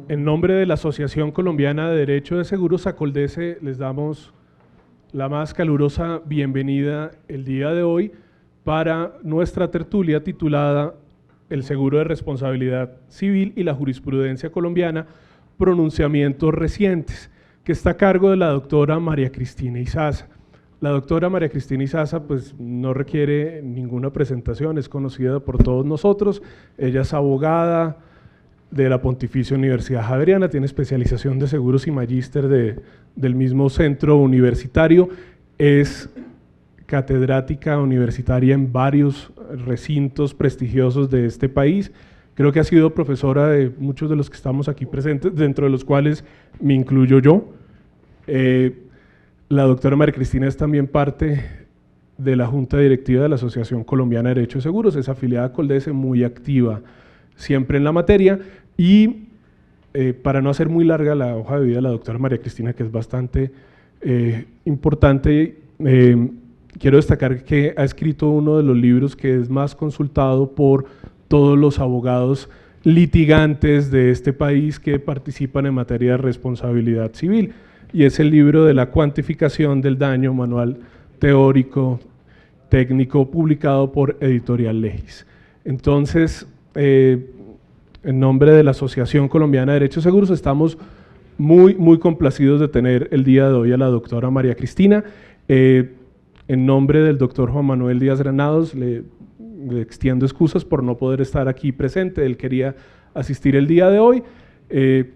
En nombre de la Asociación Colombiana de Derecho de Seguros, Acoldese, les damos la más calurosa bienvenida el día de hoy para nuestra tertulia titulada El seguro de responsabilidad civil y la jurisprudencia colombiana, pronunciamientos recientes, que está a cargo de la doctora María Cristina Izaza. La doctora María Cristina Izaza pues no requiere ninguna presentación, es conocida por todos nosotros. Ella es abogada de la Pontificia Universidad Javeriana, tiene especialización de seguros y magíster del mismo centro universitario, es catedrática universitaria en varios recintos prestigiosos de este país. Creo que ha sido profesora de muchos de los que estamos aquí presentes, dentro de los cuales me incluyo yo. La doctora María Cristina es también parte de la Junta Directiva de la Asociación Colombiana de Derecho de Seguros, es afiliada a Acoldese, muy activa siempre en la materia. Y para no hacer muy larga la hoja de vida de la doctora María Cristina, que es bastante importante, quiero destacar que ha escrito uno de los libros que es más consultado por todos los abogados litigantes de este país que participan en materia de responsabilidad civil, y es el libro de la cuantificación del daño, manual teórico técnico publicado por Editorial Legis. Entonces, en nombre de la Asociación Colombiana de Derecho de Seguros, estamos muy complacidos de tener el día de hoy a la doctora María Cristina. En nombre del doctor Juan Manuel Díaz Granados, le extiendo excusas por no poder estar aquí presente. Él quería asistir el día de hoy.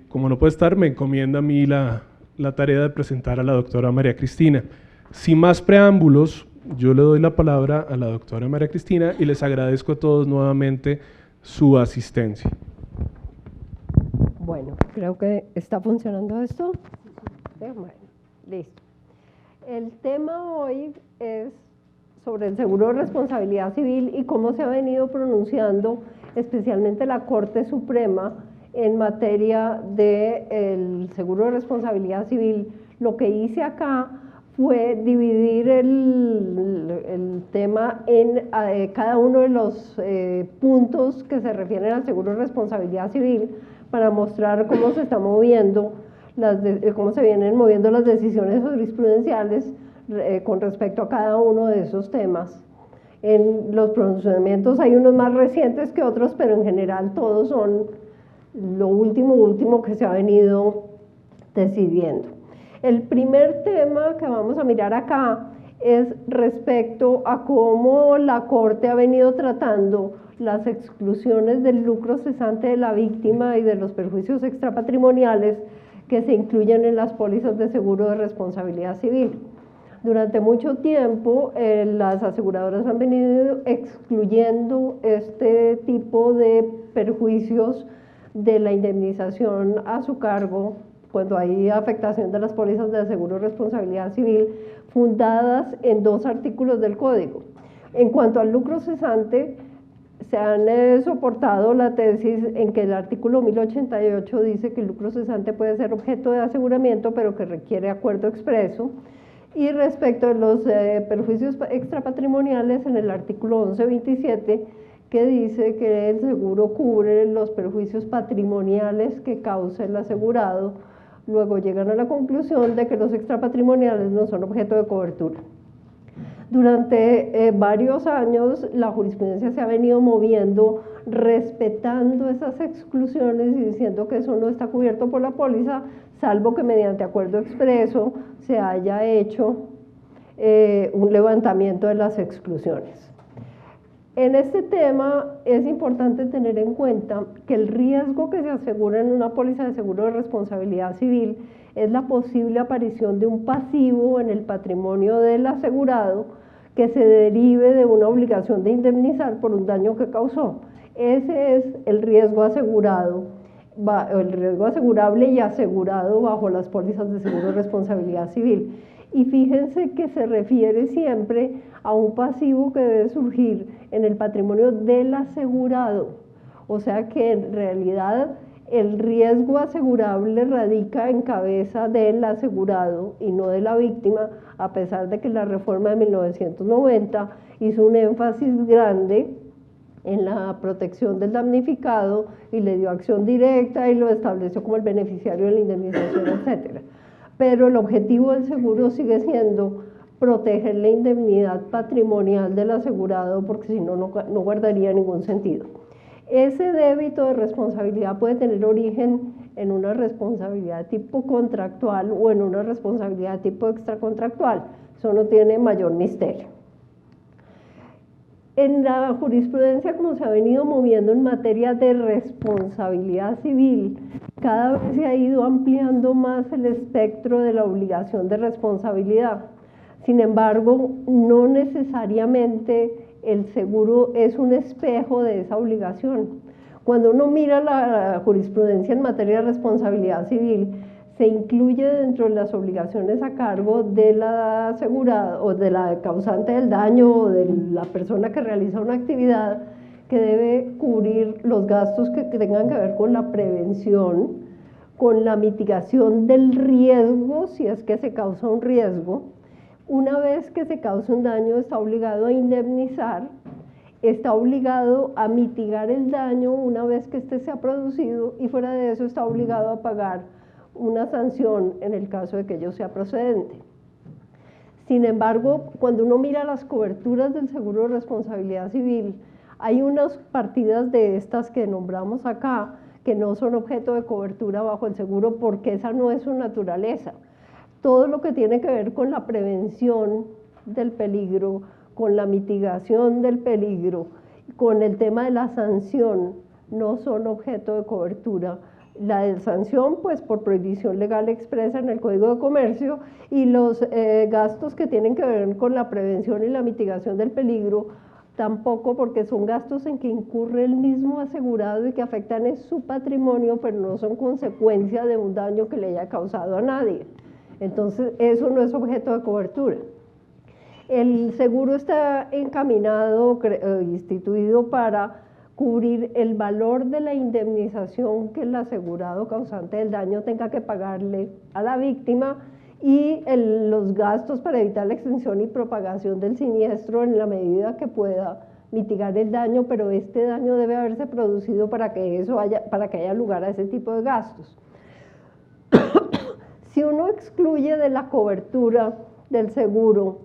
Como no puede estar, me encomienda a mí la tarea de presentar a la doctora María Cristina. Sin más preámbulos, yo le doy la palabra a la doctora María Cristina y les agradezco a todos nuevamente su asistencia. Bueno, creo que está funcionando esto. Bueno, listo. El tema hoy es sobre el seguro de responsabilidad civil y cómo se ha venido pronunciando especialmente la Corte Suprema en materia del seguro de responsabilidad civil. Lo que hice acá fue dividir el tema en cada uno de los puntos que se refieren al seguro de responsabilidad civil, para mostrar cómo se está moviendo, cómo se vienen moviendo las decisiones jurisprudenciales con respecto a cada uno de esos temas. En los pronunciamientos hay unos más recientes que otros, pero en general todos son lo último que se ha venido decidiendo. El primer tema que vamos a mirar acá es respecto a cómo la Corte ha venido tratando las exclusiones del lucro cesante de la víctima y de los perjuicios extrapatrimoniales que se incluyen en las pólizas de seguro de responsabilidad civil. Durante mucho tiempo las aseguradoras han venido excluyendo este tipo de perjuicios de la indemnización a su cargo cuando hay afectación de las pólizas de seguro de responsabilidad civil, fundadas en dos artículos del Código. En cuanto al lucro cesante, se han soportado la tesis en que el artículo 1088 dice que el lucro cesante puede ser objeto de aseguramiento, pero que requiere acuerdo expreso. Y respecto de los perjuicios extrapatrimoniales, en el artículo 1127, que dice que el seguro cubre los perjuicios patrimoniales que cause el asegurado, luego llegan a la conclusión de que los extrapatrimoniales no son objeto de cobertura. Durante varios años la jurisprudencia se ha venido moviendo respetando esas exclusiones y diciendo que eso no está cubierto por la póliza, salvo que mediante acuerdo expreso se haya hecho un levantamiento de las exclusiones. En este tema es importante tener en cuenta que el riesgo que se asegura en una póliza de seguro de responsabilidad civil es la posible aparición de un pasivo en el patrimonio del asegurado que se derive de una obligación de indemnizar por un daño que causó. Ese es el riesgo asegurado, el riesgo asegurable y asegurado bajo las pólizas de seguro de responsabilidad civil. Y fíjense que se refiere siempre a un pasivo que debe surgir en el patrimonio del asegurado. O sea que en realidad el riesgo asegurable radica en cabeza del asegurado y no de la víctima, a pesar de que la reforma de 1990 hizo un énfasis grande en la protección del damnificado y le dio acción directa y lo estableció como el beneficiario de la indemnización, etc. Pero el objetivo del seguro sigue siendo proteger la indemnidad patrimonial del asegurado, porque si no, no guardaría ningún sentido. Ese débito de responsabilidad puede tener origen en una responsabilidad tipo contractual o en una responsabilidad tipo extracontractual. Eso no tiene mayor misterio. En la jurisprudencia, como se ha venido moviendo en materia de responsabilidad civil, cada vez se ha ido ampliando más el espectro de la obligación de responsabilidad. Sin embargo, no necesariamente el seguro es un espejo de esa obligación. Cuando uno mira la jurisprudencia en materia de responsabilidad civil, se incluye dentro de las obligaciones a cargo de la asegurada o de la causante del daño o de la persona que realiza una actividad que debe cubrir los gastos que tengan que ver con la prevención, con la mitigación del riesgo, si es que se causa un riesgo. Una vez que se causa un daño, está obligado a indemnizar, está obligado a mitigar el daño una vez que éste se ha producido y fuera de eso está obligado a pagar una sanción en el caso de que ello sea procedente. Sin embargo, cuando uno mira las coberturas del seguro de responsabilidad civil, hay unas partidas de estas que nombramos acá que no son objeto de cobertura bajo el seguro porque esa no es su naturaleza. Todo lo que tiene que ver con la prevención del peligro, con la mitigación del peligro, con el tema de la sanción, no son objeto de cobertura. La de sanción, pues por prohibición legal expresa en el Código de Comercio, y los gastos que tienen que ver con la prevención y la mitigación del peligro, tampoco, porque son gastos en que incurre el mismo asegurado y que afectan su patrimonio, pero no son consecuencia de un daño que le haya causado a nadie. Entonces, eso no es objeto de cobertura. El seguro está encaminado, instituido para cubrir el valor de la indemnización que el asegurado causante del daño tenga que pagarle a la víctima y los gastos para evitar la extensión y propagación del siniestro en la medida que pueda mitigar el daño, pero este daño debe haberse producido para que haya lugar a ese tipo de gastos. Si uno excluye de la cobertura del seguro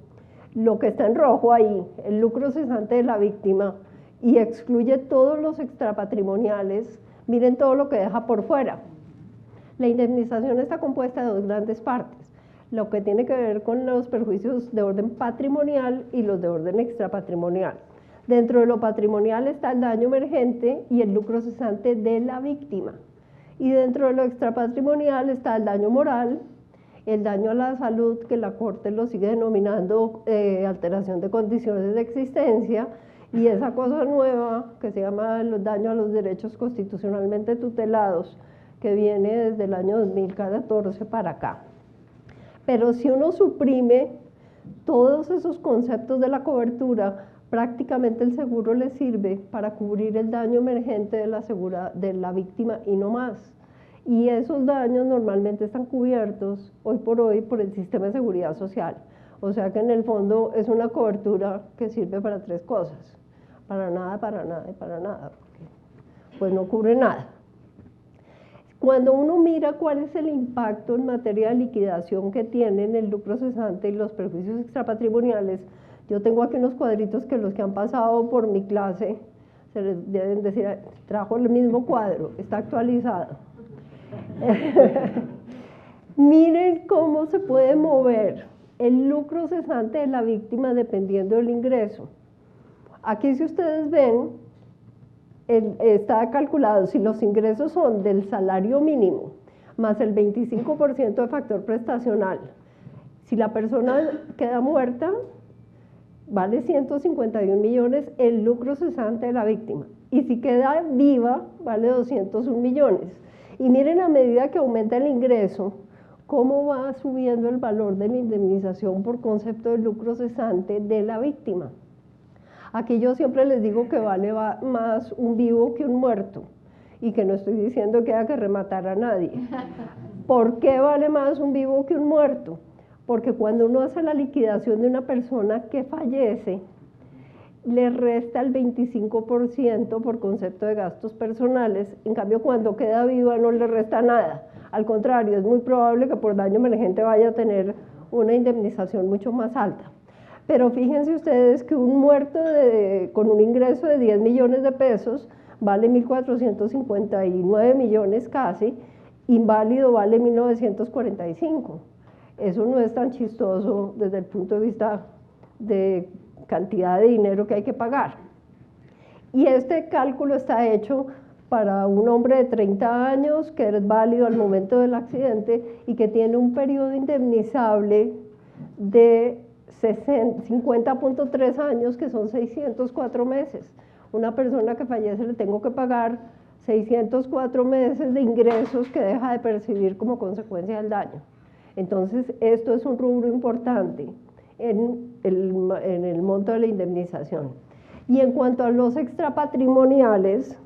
lo que está en rojo ahí, el lucro cesante de la víctima, y excluye todos los extrapatrimoniales, miren todo lo que deja por fuera. La indemnización está compuesta de dos grandes partes, lo que tiene que ver con los perjuicios de orden patrimonial y los de orden extrapatrimonial. Dentro de lo patrimonial está el daño emergente y el lucro cesante de la víctima. Y dentro de lo extrapatrimonial está el daño moral, el daño a la salud, que la Corte lo sigue denominando alteración de condiciones de existencia, y esa cosa nueva que se llama el daño a los derechos constitucionalmente tutelados, que viene desde el año 2014 para acá. Pero si uno suprime todos esos conceptos de la cobertura, prácticamente el seguro le sirve para cubrir el daño emergente de la víctima y no más. Y esos daños normalmente están cubiertos hoy por el sistema de seguridad social. O sea que en el fondo es una cobertura que sirve para tres cosas: para nada, para nada y para nada, porque pues no cubre nada. Cuando uno mira cuál es el impacto en materia de liquidación que tienen el lucro cesante y los perjuicios extrapatrimoniales, yo tengo aquí unos cuadritos que los que han pasado por mi clase se les deben decir, trajo el mismo cuadro, está actualizado. Miren cómo se puede mover el lucro cesante de la víctima dependiendo del ingreso. Aquí, si ustedes ven, está calculado si los ingresos son del salario mínimo más el 25% de factor prestacional. Si la persona queda muerta, vale 151 millones el lucro cesante de la víctima. Y si queda viva, vale 201 millones. Y miren, a medida que aumenta el ingreso, cómo va subiendo el valor de la indemnización por concepto de lucro cesante de la víctima. Aquí yo siempre les digo que vale más un vivo que un muerto, y que no estoy diciendo que haya que rematar a nadie. ¿Por qué vale más un vivo que un muerto? Porque cuando uno hace la liquidación de una persona que fallece, le resta el 25% por concepto de gastos personales, en cambio cuando queda viva no le resta nada. Al contrario, es muy probable que por daño emergente vaya a tener una indemnización mucho más alta. Pero fíjense ustedes que un muerto con un ingreso de 10 millones de pesos vale 1.459 millones casi, inválido vale 1.945. Eso no es tan chistoso desde el punto de vista de cantidad de dinero que hay que pagar. Y este cálculo está hecho para un hombre de 30 años que es válido al momento del accidente y que tiene un periodo indemnizable de 50.3 años, que son 604 meses. Una persona que fallece le tengo que pagar 604 meses de ingresos que deja de percibir como consecuencia del daño. Entonces, esto es un rubro importante en el monto de la indemnización. Y en cuanto a los extrapatrimoniales,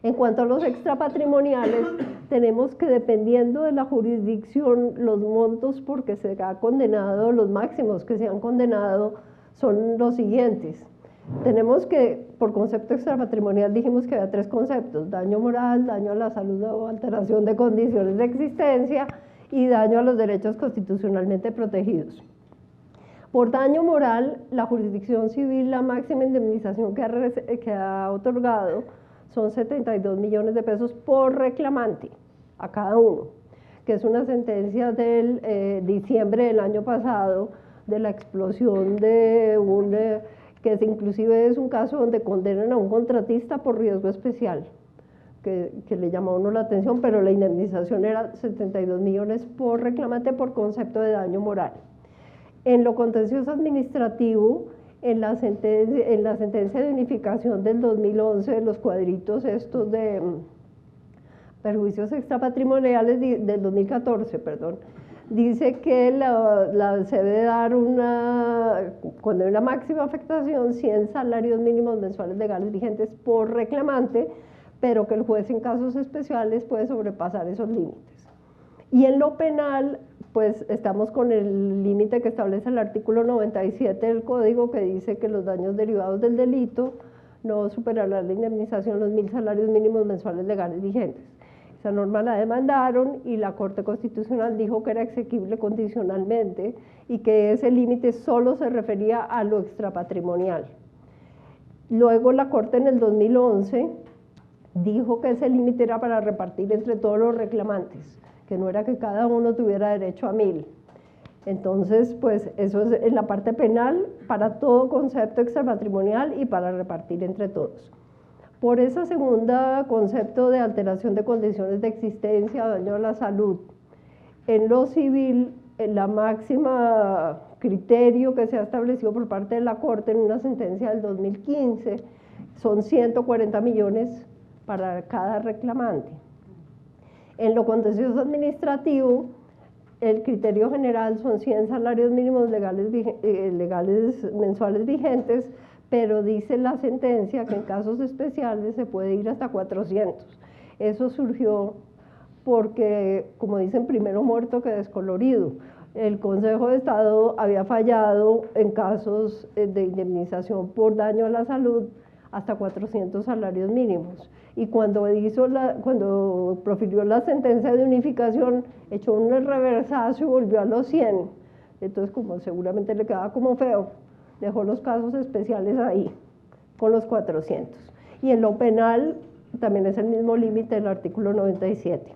en cuanto a los extrapatrimoniales, tenemos que dependiendo de la jurisdicción, los montos porque se ha condenado, los máximos que se han condenado son los siguientes. Tenemos que, por concepto extrapatrimonial, dijimos que había 3 conceptos: daño moral, daño a la salud o alteración de condiciones de existencia y daño a los derechos constitucionalmente protegidos. Por daño moral, la jurisdicción civil, la máxima indemnización que ha otorgado son 72 millones de pesos por reclamante a cada uno, que es una sentencia del diciembre del año pasado de la explosión de que inclusive es un caso donde condenan a un contratista por riesgo especial, que le llamó a uno la atención, pero la indemnización era 72 millones por reclamante por concepto de daño moral. En lo contencioso administrativo, en la sentencia de unificación del 2011, los cuadritos estos de perjuicios extrapatrimoniales del 2014, perdón, dice que se debe dar cuando hay una máxima afectación, 100 salarios mínimos mensuales legales vigentes por reclamante, pero que el juez en casos especiales puede sobrepasar esos límites. Y en lo penal, pues estamos con el límite que establece el artículo 97 del Código, que dice que los daños derivados del delito no superarán la indemnización los 1.000 salarios mínimos mensuales legales vigentes. Esa norma la demandaron y la Corte Constitucional dijo que era exequible condicionalmente y que ese límite solo se refería a lo extrapatrimonial. Luego la Corte en el 2011 dijo que ese límite era para repartir entre todos los reclamantes, que no era que cada uno tuviera derecho a 1.000. Entonces, pues eso es en la parte penal para todo concepto extrapatrimonial y para repartir entre todos. Por ese segundo concepto de alteración de condiciones de existencia, daño a la salud, en lo civil, en la máxima criterio que se ha establecido por parte de la Corte en una sentencia del 2015 son 140 millones para cada reclamante. En lo contencioso administrativo, el criterio general son 100 salarios mínimos legales mensuales vigentes, pero dice la sentencia que en casos especiales se puede ir hasta 400. Eso surgió porque, como dicen, primero muerto que descolorido. El Consejo de Estado había fallado en casos de indemnización por daño a la salud hasta 400 salarios mínimos. Y cuando profirió la sentencia de unificación, echó un reversazo y volvió a los 100. Entonces, como seguramente le quedaba como feo, dejó los casos especiales ahí, con los 400. Y en lo penal también es el mismo límite del artículo 97.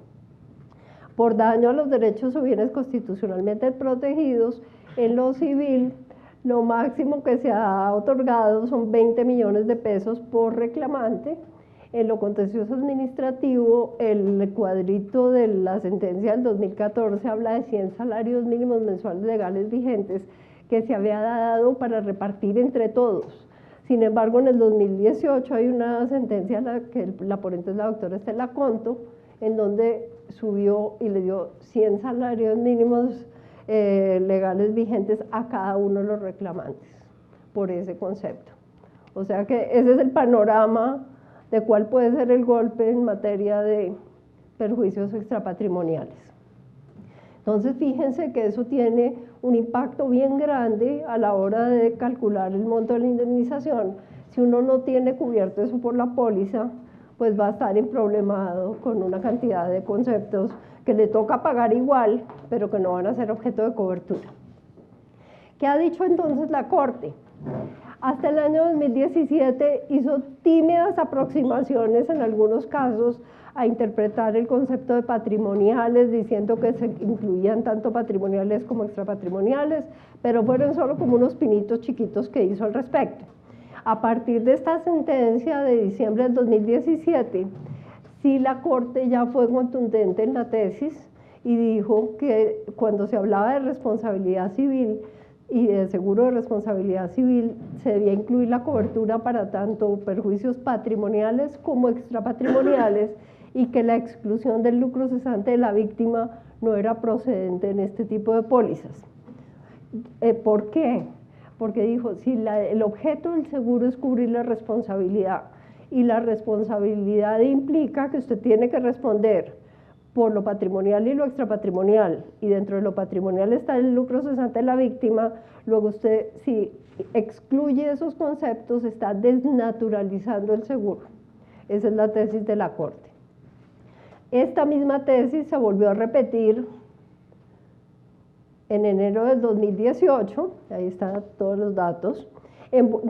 Por daño a los derechos o bienes constitucionalmente protegidos, en lo civil, lo máximo que se ha otorgado son 20 millones de pesos por reclamante. En lo contencioso administrativo, el cuadrito de la sentencia del 2014 habla de 100 salarios mínimos mensuales legales vigentes que se había dado para repartir entre todos. Sin embargo, en el 2018 hay una sentencia, que la ponente es la doctora Estela Conto, en donde subió y le dio 100 salarios mínimos legales vigentes a cada uno de los reclamantes por ese concepto. O sea que ese es el panorama de cuál puede ser el golpe en materia de perjuicios extrapatrimoniales. Entonces, fíjense que eso tiene un impacto bien grande a la hora de calcular el monto de la indemnización. Si uno no tiene cubierto eso por la póliza, pues va a estar emproblemado con una cantidad de conceptos que le toca pagar igual, pero que no van a ser objeto de cobertura. ¿Qué ha dicho entonces la Corte? Hasta el año 2017 hizo tímidas aproximaciones en algunos casos a interpretar el concepto de patrimoniales, diciendo que se incluían tanto patrimoniales como extrapatrimoniales, pero fueron solo como unos pinitos chiquitos que hizo al respecto. A partir de esta sentencia de diciembre del 2017, sí la Corte ya fue contundente en la tesis y dijo que cuando se hablaba de responsabilidad civil y de seguro de responsabilidad civil, se debía incluir la cobertura para tanto perjuicios patrimoniales como extrapatrimoniales y que la exclusión del lucro cesante de la víctima no era procedente en este tipo de pólizas. ¿Por qué? Porque dijo, si el objeto del seguro es cubrir la responsabilidad y la responsabilidad implica que usted tiene que responder por lo patrimonial y lo extrapatrimonial, y dentro de lo patrimonial está el lucro cesante de la víctima, luego usted, si excluye esos conceptos, está desnaturalizando el seguro. Esa es la tesis de la Corte. Esta misma tesis se volvió a repetir en enero del 2018, ahí están todos los datos,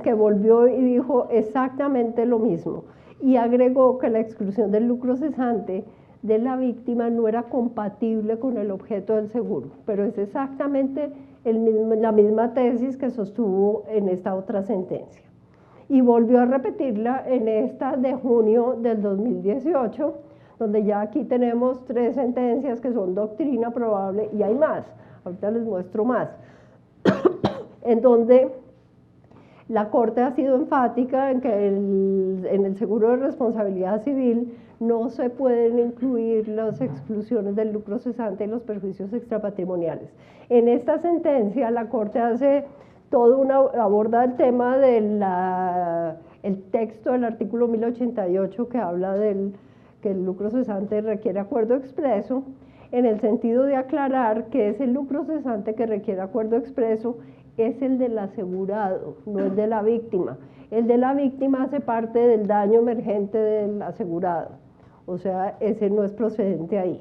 que volvió y dijo exactamente lo mismo, y agregó que la exclusión del lucro cesante de la víctima no era compatible con el objeto del seguro, pero es exactamente la misma tesis que sostuvo en esta otra sentencia. Y volvió a repetirla en esta de junio del 2018, donde ya aquí tenemos 3 sentencias que son doctrina probable y hay más, ahorita les muestro más, en donde la Corte ha sido enfática en que en el seguro de responsabilidad civil no se pueden incluir las exclusiones del lucro cesante y los perjuicios extrapatrimoniales. En esta sentencia la Corte hace aborda el tema del texto del artículo 1088 que habla que el lucro cesante requiere acuerdo expreso, en el sentido de aclarar que ese lucro cesante que requiere acuerdo expreso es el del asegurado, no el de la víctima. El de la víctima hace parte del daño emergente del asegurado, o sea, ese no es procedente ahí.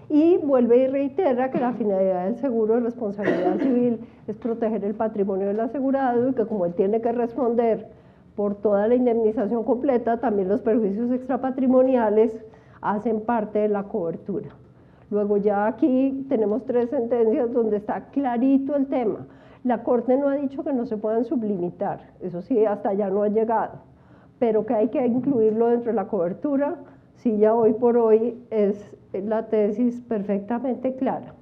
Y vuelve y reitera que la finalidad del seguro de responsabilidad civil es proteger el patrimonio del asegurado y que como él tiene que responder por toda la indemnización completa, también los perjuicios extrapatrimoniales hacen parte de la cobertura. Luego ya aquí tenemos 3 sentencias donde está clarito el tema. La Corte no ha dicho que no se puedan sublimitar, eso sí, hasta allá no ha llegado, pero que hay que incluirlo dentro de la cobertura, sí, ya hoy por hoy es la tesis perfectamente clara.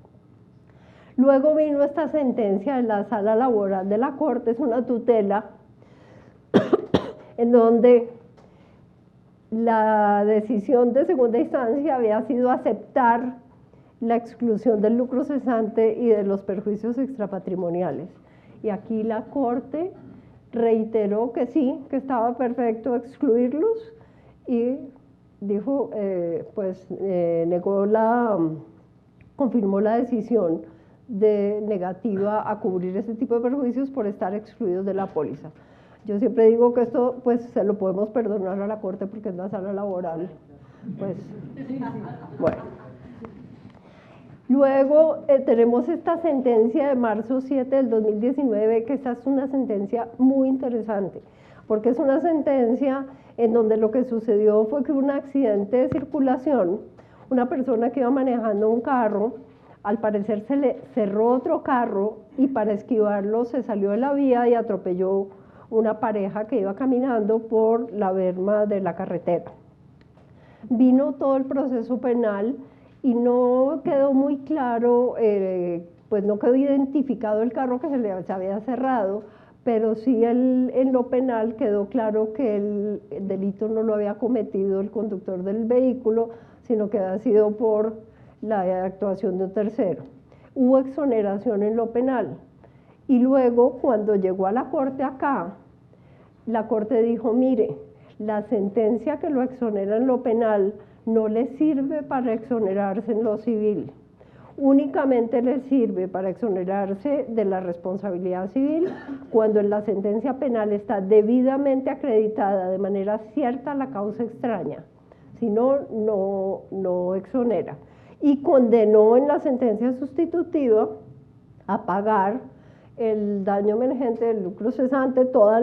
Luego vino esta sentencia en la sala laboral de la Corte, es una tutela, en donde la decisión de segunda instancia había sido aceptar la exclusión del lucro cesante y de los perjuicios extrapatrimoniales. Y aquí la Corte reiteró que sí, que estaba perfecto excluirlos y dijo, confirmó la decisión negativa a cubrir ese tipo de perjuicios por estar excluidos de la póliza. Yo siempre digo que esto pues se lo podemos perdonar a la Corte porque es la sala laboral. Pues, bueno. Luego tenemos esta sentencia de marzo 7 del 2019, que esta es una sentencia muy interesante, porque es una sentencia en donde lo que sucedió fue que un accidente de circulación, una persona que iba manejando un carro, al parecer se le cerró otro carro y para esquivarlo se salió de la vía y atropelló una pareja que iba caminando por la berma de la carretera. Vino todo el proceso penal y no quedó muy claro, pues no quedó identificado el carro que se había cerrado, pero sí en lo penal quedó claro que el delito no lo había cometido el conductor del vehículo, sino que había sido por la actuación de un tercero. Hubo exoneración en lo penal. Y luego, cuando llegó a la Corte acá, la Corte dijo, mire, la sentencia que lo exonera en lo penal no le sirve para exonerarse en lo civil. únicamente le sirve para exonerarse de la responsabilidad civil cuando en la sentencia penal está debidamente acreditada de manera cierta la causa extraña. Si no, no exonera. Y condenó en la sentencia sustitutiva a pagar el daño emergente del lucro cesante, toda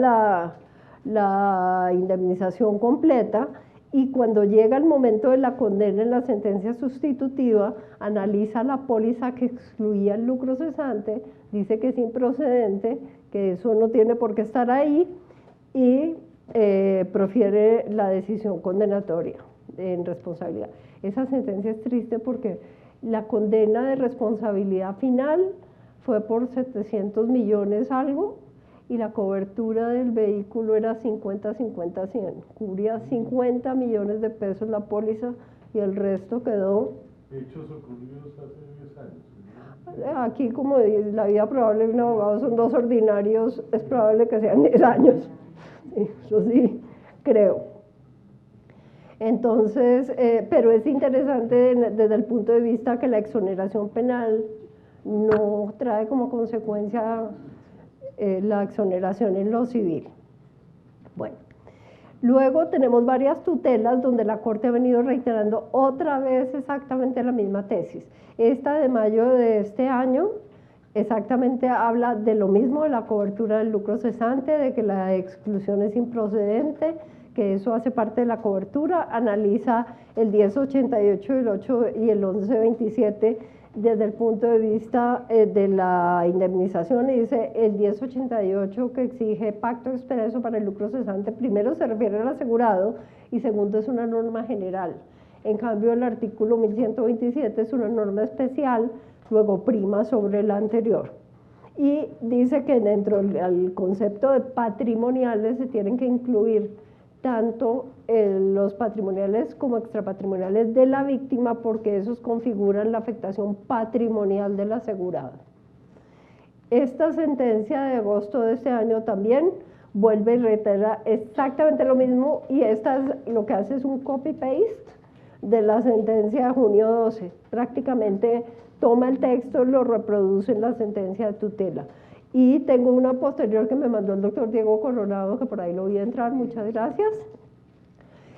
la indemnización completa, y cuando llega el momento de la condena en la sentencia sustitutiva, analiza la póliza que excluía el lucro cesante, dice que es improcedente, que eso no tiene por qué estar ahí, y profiere la decisión condenatoria en responsabilidad. Esa sentencia es triste porque la condena de responsabilidad final fue por 700 millones algo, y la cobertura del vehículo era 50-50-100, cubría 50 millones de pesos la póliza y el resto quedó... Hechos ocurridos hace 10 años. Aquí, como la vida probable de un abogado son 2 ordinarios, es probable que sean 10 años, eso sí, creo. Entonces, pero es interesante desde el punto de vista que la exoneración penal no trae como consecuencia la exoneración en lo civil. Bueno, luego tenemos varias tutelas donde la Corte ha venido reiterando otra vez exactamente la misma tesis. Esta de mayo de este año exactamente habla de lo mismo, de la cobertura del lucro cesante, de que la exclusión es improcedente, que eso hace parte de la cobertura, analiza el 1088 y el 1127 desde el punto de vista de la indemnización, y dice el 1088 que exige pacto expreso para el lucro cesante, primero se refiere al asegurado y segundo es una norma general. En cambio el artículo 1127 es una norma especial, luego prima sobre la anterior. Y dice que dentro del concepto de patrimoniales se tienen que incluir tanto los patrimoniales como extrapatrimoniales de la víctima, porque esos configuran la afectación patrimonial del asegurado. Esta sentencia de agosto de este año también vuelve y reitera exactamente lo mismo, y lo que hace es un copy-paste de la sentencia de junio 12. Prácticamente toma el texto y lo reproduce en la sentencia de tutela. Y tengo una posterior que me mandó el doctor Diego Coronado, que por ahí lo voy a entrar, muchas gracias.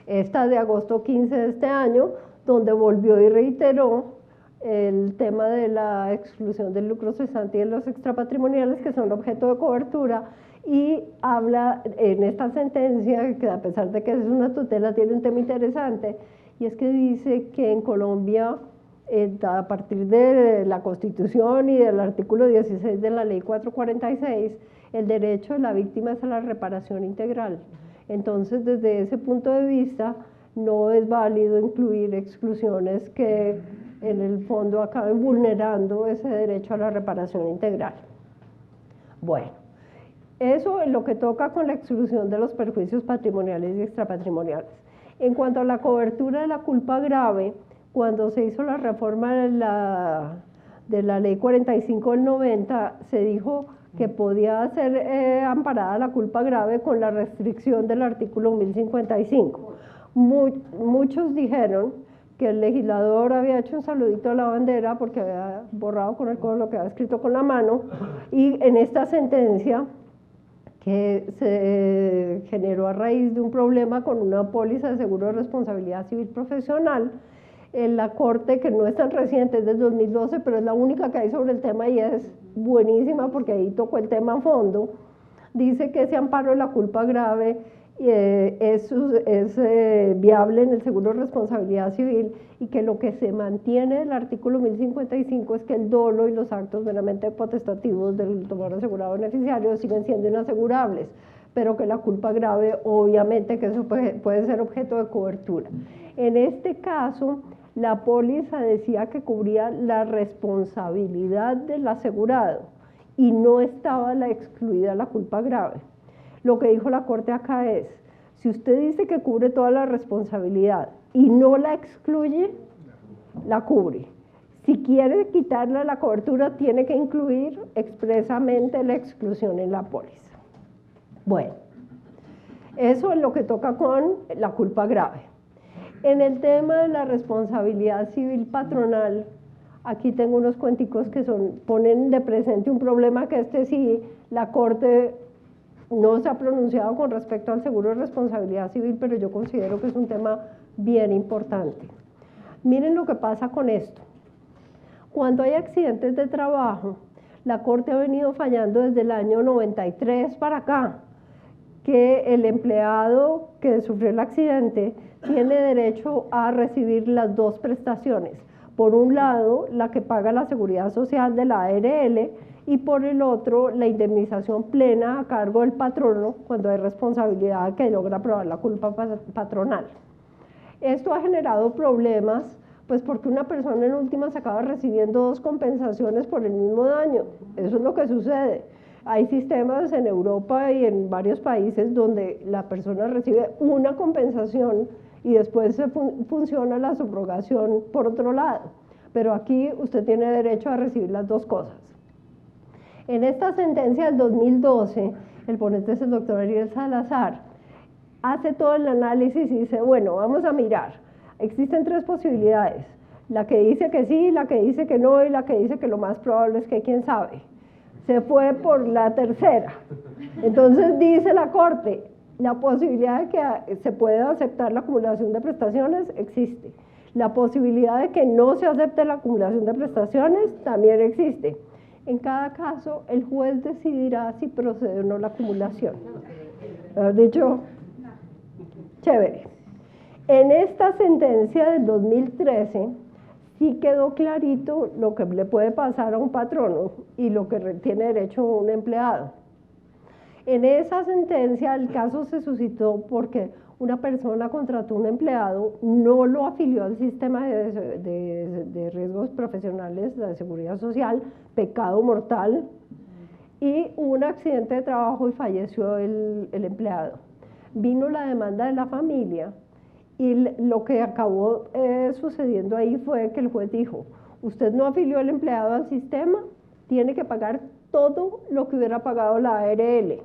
Esta de agosto 15 de este año, donde volvió y reiteró el tema de la exclusión del lucro cesante y de los extrapatrimoniales que son objeto de cobertura, y habla en esta sentencia, que a pesar de que es una tutela, tiene un tema interesante, y es que dice que en Colombia, a partir de la Constitución y del artículo 16 de la Ley 446, el derecho de la víctima es a la reparación integral. Entonces, desde ese punto de vista, no es válido incluir exclusiones que en el fondo acaben vulnerando ese derecho a la reparación integral. Bueno, eso es lo que toca con la exclusión de los perjuicios patrimoniales y extrapatrimoniales. En cuanto a la cobertura de la culpa grave, cuando se hizo la reforma de la Ley 45 del 90, se dijo que podía ser amparada la culpa grave con la restricción del artículo 1055. Muchos dijeron que el legislador había hecho un saludito a la bandera porque había borrado con el codo lo que había escrito con la mano, y en esta sentencia, que se generó a raíz de un problema con una póliza de seguro de responsabilidad civil profesional, en la Corte, que no es tan reciente, es del 2012, pero es la única que hay sobre el tema y es buenísima porque ahí tocó el tema a fondo, dice que ese amparo de la culpa grave es viable en el seguro de responsabilidad civil, y que lo que se mantiene del artículo 1055 es que el dolo y los actos meramente potestativos del tomador asegurado beneficiario siguen siendo inasegurables, pero que la culpa grave, obviamente que eso puede ser objeto de cobertura. En este caso, la póliza decía que cubría la responsabilidad del asegurado y no estaba excluida la culpa grave. Lo que dijo la Corte acá es, si usted dice que cubre toda la responsabilidad y no la excluye, la cubre. Si quiere quitarle la cobertura, tiene que incluir expresamente la exclusión en la póliza. Bueno, eso es lo que toca con la culpa grave. En el tema de la responsabilidad civil patronal, Aquí tengo unos cuenticos que ponen de presente un problema que sí, la Corte no se ha pronunciado con respecto al seguro de responsabilidad civil, pero yo considero que es un tema bien importante. Miren lo que pasa con esto. Cuando hay accidentes de trabajo, la Corte ha venido fallando desde el año 93 para acá, que el empleado que sufrió el accidente tiene derecho a recibir las dos prestaciones. Por un lado, la que paga la seguridad social de la ARL y por el otro, la indemnización plena a cargo del patrono cuando hay responsabilidad que logra probar la culpa patronal. Esto ha generado problemas, pues porque una persona en últimas acaba recibiendo dos compensaciones por el mismo daño. Eso es lo que sucede. Hay sistemas en Europa y en varios países donde la persona recibe una compensación y después funciona la subrogación por otro lado. Pero aquí usted tiene derecho a recibir las dos cosas. En esta sentencia del 2012, el ponente es el doctor Ariel Salazar, hace todo el análisis y dice, bueno, vamos a mirar. Existen tres posibilidades. La que dice que sí, la que dice que no y la que dice que lo más probable es que quién sabe. Se fue por la tercera. Entonces dice la Corte, la posibilidad de que se pueda aceptar la acumulación de prestaciones existe. La posibilidad de que no se acepte la acumulación de prestaciones también existe. En cada caso, el juez decidirá si procede o no la acumulación. Haber dicho, chévere. En esta sentencia del 2013, sí quedó clarito lo que le puede pasar a un patrono y lo que tiene derecho un empleado. En esa sentencia el caso se suscitó porque una persona contrató un empleado, no lo afilió al sistema de riesgos profesionales de seguridad social, pecado mortal, y hubo un accidente de trabajo y falleció el empleado. Vino la demanda de la familia y lo que acabó sucediendo ahí fue que el juez dijo, usted no afilió al empleado al sistema, tiene que pagar todo lo que hubiera pagado la ARL.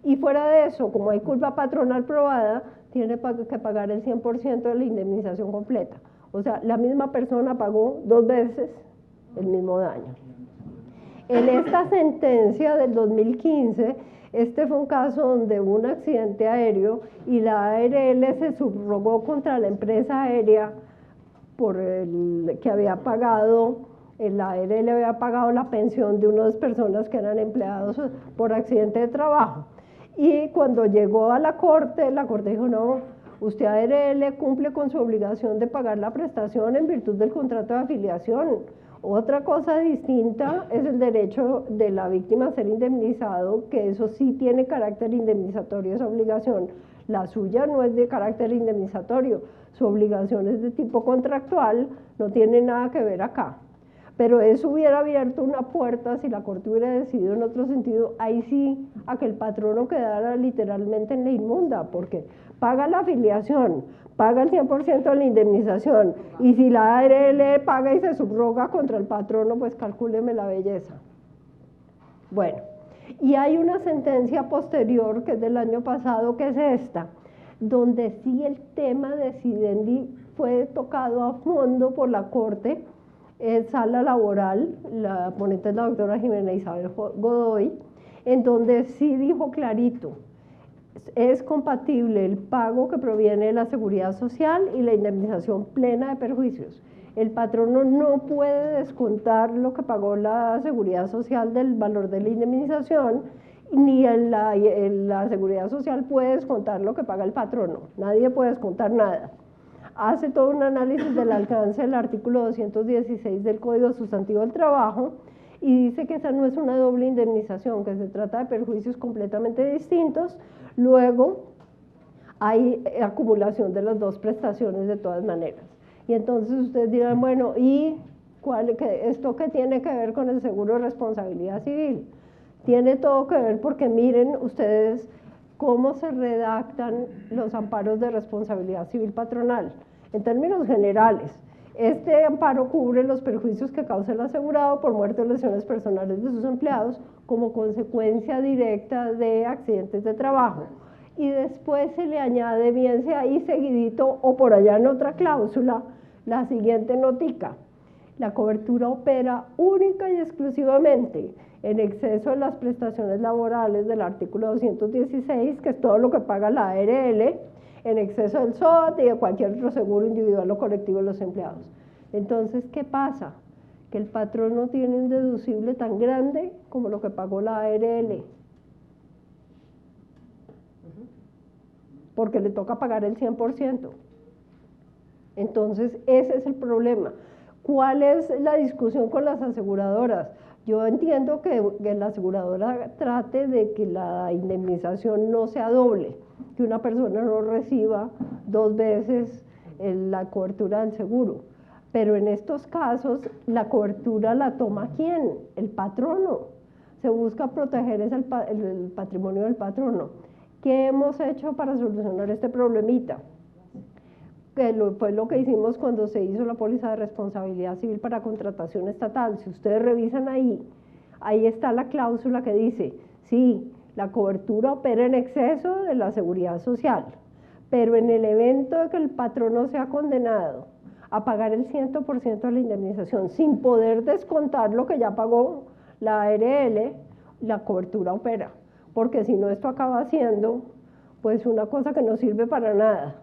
Y fuera de eso, como hay culpa patronal probada, tiene que pagar el 100% de la indemnización completa. O sea, la misma persona pagó dos veces el mismo daño. En esta sentencia del 2015, este fue un caso donde hubo un accidente aéreo y la ARL se subrogó contra la empresa aérea por el que había pagado, la ARL había pagado la pensión de unas personas que eran empleados por accidente de trabajo. Y cuando llegó a la Corte dijo, no, usted ARL cumple con su obligación de pagar la prestación en virtud del contrato de afiliación. Otra cosa distinta es el derecho de la víctima a ser indemnizado, que eso sí tiene carácter indemnizatorio, esa obligación. La suya no es de carácter indemnizatorio, su obligación es de tipo contractual, no tiene nada que ver acá. Pero eso hubiera abierto una puerta, si la Corte hubiera decidido en otro sentido, ahí sí, a que el patrono quedara literalmente en la inmunda, porque paga la afiliación, paga el 100% de la indemnización, y si la ARL paga y se subroga contra el patrono, pues calcúleme la belleza. Bueno, y hay una sentencia posterior, que es del año pasado, que es esta, donde sí el tema de Sidendi fue tocado a fondo por la Corte, sala laboral, la ponente es la doctora Jimena Isabel Godoy, en donde sí dijo clarito, es compatible el pago que proviene de la seguridad social y la indemnización plena de perjuicios. El patrono no puede descontar lo que pagó la seguridad social del valor de la indemnización, ni la seguridad social puede descontar lo que paga el patrono, nadie puede descontar nada. Hace todo un análisis del alcance del artículo 216 del Código Sustantivo del Trabajo y dice que esa no es una doble indemnización, que se trata de perjuicios completamente distintos. Luego hay acumulación de las dos prestaciones de todas maneras. Y entonces ustedes dirán, bueno, ¿y esto qué tiene que ver con el seguro de responsabilidad civil? Tiene todo que ver porque miren ustedes cómo se redactan los amparos de responsabilidad civil patronal. En términos generales, este amparo cubre los perjuicios que causa el asegurado por muerte o lesiones personales de sus empleados como consecuencia directa de accidentes de trabajo. Y después se le añade, bien sea ahí seguidito o por allá en otra cláusula, la siguiente notica. La cobertura opera única y exclusivamente en exceso de las prestaciones laborales del artículo 216, que es todo lo que paga la ARL, en exceso del SOAT y de cualquier otro seguro individual o colectivo de los empleados. Entonces, ¿qué pasa? Que el patrón no tiene un deducible tan grande como lo que pagó la ARL, porque le toca pagar el 100%. Entonces, ese es el problema. ¿Cuál es la discusión con las aseguradoras? Yo entiendo que la aseguradora trate de que la indemnización no sea doble, que una persona no reciba 2 veces la cobertura del seguro. Pero en estos casos, la cobertura la toma ¿quién? El patrono. Se busca proteger el patrimonio del patrono. ¿Qué hemos hecho para solucionar este problemita? Que fue lo que hicimos cuando se hizo la póliza de responsabilidad civil para contratación estatal. Si ustedes revisan ahí está la cláusula que dice, sí, la cobertura opera en exceso de la seguridad social, pero en el evento de que el patrono sea condenado a pagar el 100% de la indemnización sin poder descontar lo que ya pagó la ARL, la cobertura opera, porque si no esto acaba siendo pues una cosa que no sirve para nada,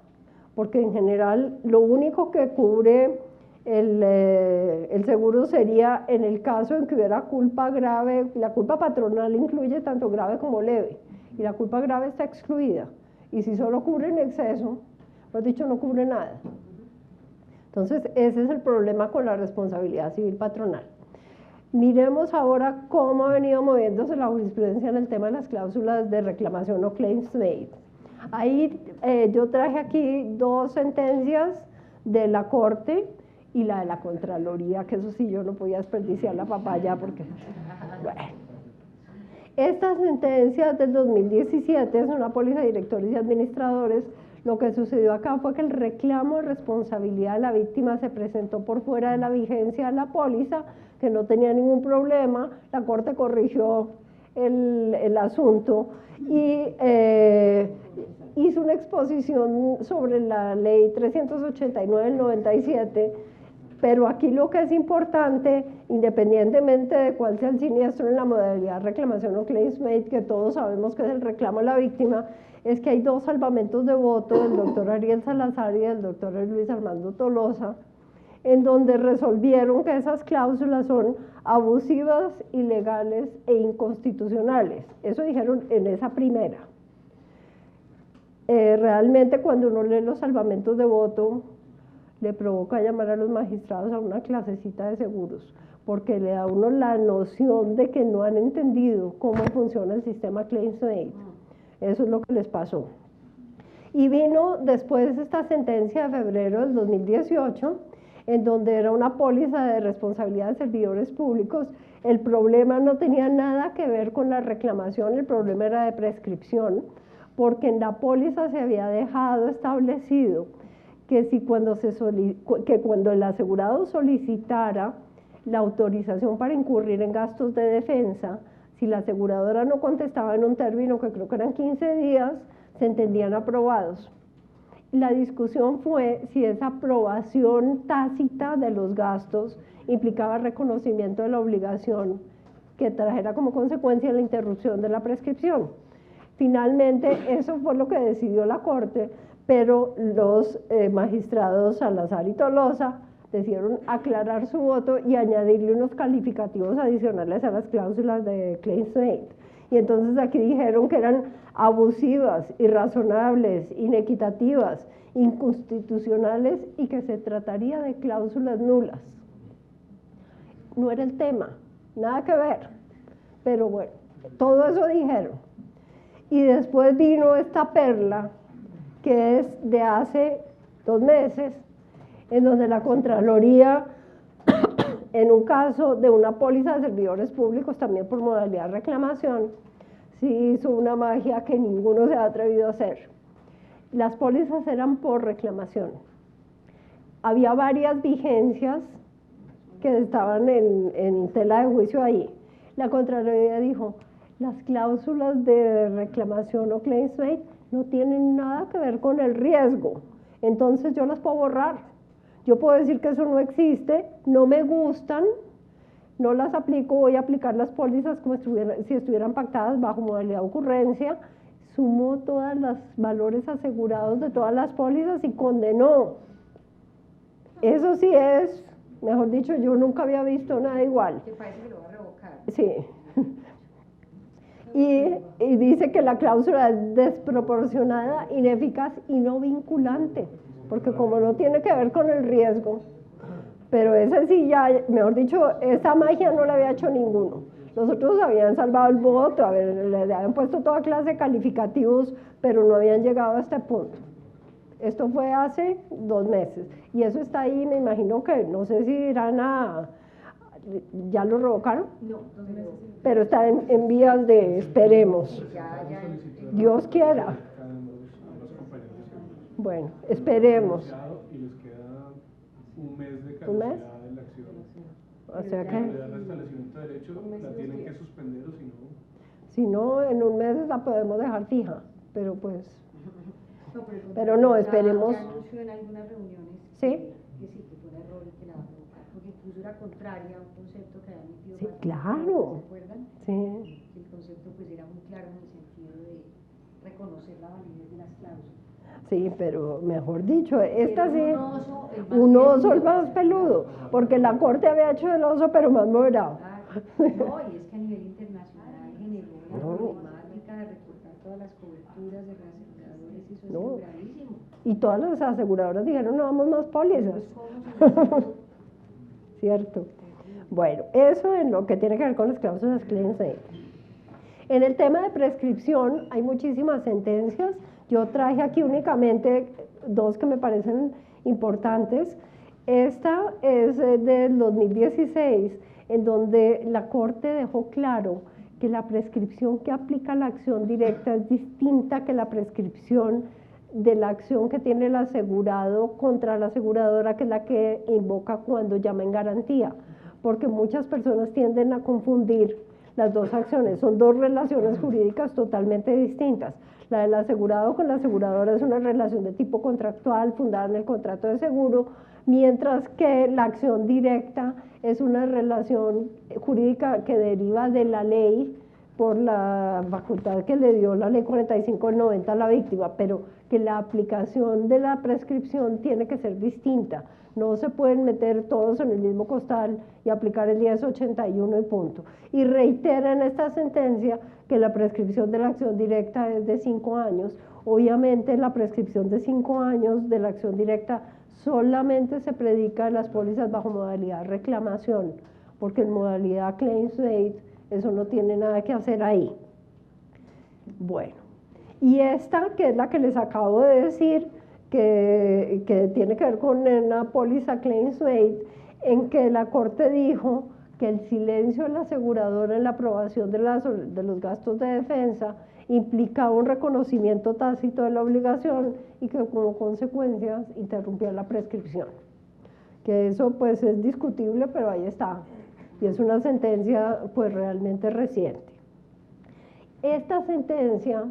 porque en general lo único que cubre el seguro sería en el caso en que hubiera culpa grave. La culpa patronal incluye tanto grave como leve, y la culpa grave está excluida, y si solo cubre en exceso, pues dicho, no cubre nada. Entonces ese es el problema con la responsabilidad civil patronal. Miremos ahora cómo ha venido moviéndose la jurisprudencia en el tema de las cláusulas de reclamación o claims made. Ahí yo traje aquí 2 sentencias de la Corte y la de la Contraloría, que eso sí yo no podía desperdiciar la papaya porque, bueno. Esta sentencia del 2017 es una póliza de directores y administradores. Lo que sucedió acá fue que el reclamo de responsabilidad de la víctima se presentó por fuera de la vigencia de la póliza, que no tenía ningún problema. La Corte corrigió el asunto y hizo una exposición sobre la ley 389 del 97, pero aquí lo que es importante, independientemente de cuál sea el siniestro en la modalidad reclamación o claims made, que todos sabemos que es el reclamo a la víctima, es que hay 2 salvamentos de voto del doctor Ariel Salazar y del doctor Luis Armando Tolosa, en donde resolvieron que esas cláusulas son abusivas, ilegales e inconstitucionales. Eso dijeron en esa primera. Realmente cuando uno lee los salvamentos de voto, le provoca llamar a los magistrados a una clasecita de seguros, porque le da a uno la noción de que no han entendido cómo funciona el sistema claims made. Eso es lo que les pasó. Y vino después esta sentencia de febrero del 2018, en donde era una póliza de responsabilidad de servidores públicos. El problema no tenía nada que ver con la reclamación, el problema era de prescripción, porque en la póliza se había dejado establecido que cuando el asegurado solicitara la autorización para incurrir en gastos de defensa, si la aseguradora no contestaba en un término que creo que eran 15 días, se entendían aprobados. La discusión fue si esa aprobación tácita de los gastos implicaba reconocimiento de la obligación que trajera como consecuencia la interrupción de la prescripción. Finalmente, eso fue lo que decidió la Corte, pero los magistrados Salazar y Tolosa decidieron aclarar su voto y añadirle unos calificativos adicionales a las cláusulas de claims made. Y entonces aquí dijeron que eran abusivas, irrazonables, inequitativas, inconstitucionales y que se trataría de cláusulas nulas. No era el tema, nada que ver, pero bueno, todo eso dijeron. Y después vino esta perla, que es de hace 2 meses, en donde la Contraloría, en un caso de una póliza de servidores públicos, también por modalidad de reclamación, sí hizo una magia que ninguno se ha atrevido a hacer. Las pólizas eran por reclamación. Había varias vigencias que estaban en tela de juicio ahí. La Contraloría dijo, las cláusulas de reclamación o claims made no tienen nada que ver con el riesgo, entonces yo las puedo borrar. Yo puedo decir que eso no existe, no me gustan, no las aplico, voy a aplicar las pólizas como si estuvieran pactadas bajo modalidad de ocurrencia, sumo todos los valores asegurados de todas las pólizas y condenó. Eso sí es, mejor dicho, yo nunca había visto nada igual. ¿Te parece que lo va a revocar? Sí. Y dice que la cláusula es desproporcionada, ineficaz y no vinculante, porque como no tiene que ver con el riesgo, pero ese sí ya, mejor dicho, esa magia no la había hecho ninguno. Los otros habían salvado el voto, les habían puesto toda clase de calificativos, pero no habían llegado a este punto. Esto fue hace 2 meses, y eso está ahí, me imagino que, no sé si irán a... ¿Ya lo revocaron? No, 2 meses. Pero está en vías de, esperemos. Ya, Dios quiera. Bueno, esperemos. Y les queda un mes de ¿Un mes? caducidad de la acción. O sea La que, restablecimiento de derecho la tienen que suspender o si no. si no, en un mes la podemos dejar fija, pero pues, No, pero no, esperemos. Ya anunció en algunas reuniones ¿Sí? que sí, que fue un error y que la va a revocar, porque incluso era contraria a un concepto que había emitido Sí, Martín claro. Fierro, ¿se acuerdan? Sí. El concepto pues era muy claro en el sentido de reconocer la validez de las cláusulas. Sí, pero mejor dicho, esta sí, un oso, el más peludo, porque la corte había hecho el oso, pero más moderado. No, y es que a nivel internacional generó una problemática de recortar todas las coberturas de reaseguradores, y eso No. es gravísimo. Y todas las aseguradoras dijeron, no vamos más pólizas. ¿Cierto? Bueno, eso en lo que tiene que ver con las cláusulas claim safe. En el tema de prescripción hay muchísimas sentencias. Yo traje aquí únicamente 2 que me parecen importantes. Esta es del 2016, en donde la Corte dejó claro que la prescripción que aplica la acción directa es distinta que la prescripción de la acción que tiene el asegurado contra la aseguradora, que es la que invoca cuando llama en garantía, porque muchas personas tienden a confundir las 2 acciones. Son 2 relaciones jurídicas totalmente distintas. La del asegurado con la aseguradora es una relación de tipo contractual fundada en el contrato de seguro, mientras que la acción directa es una relación jurídica que deriva de la ley por la facultad que le dio la ley 45 del 90 a la víctima, pero que la aplicación de la prescripción tiene que ser distinta. No se pueden meter todos en el mismo costal y aplicar el 1081 y punto. Y reitera en esta sentencia que la prescripción de la acción directa es de 5 años. Obviamente la prescripción de 5 años de la acción directa solamente se predica en las pólizas bajo modalidad reclamación, porque en modalidad claims made eso no tiene nada que hacer ahí. Bueno, y esta que es la que les acabo de decir, que tiene que ver con una póliza claims made, en que la Corte dijo que el silencio de la aseguradora en la aprobación de los gastos de defensa implicaba un reconocimiento tácito de la obligación y que como consecuencia interrumpía la prescripción. Que eso pues es discutible, pero ahí está. Y es una sentencia pues realmente reciente. Esta sentencia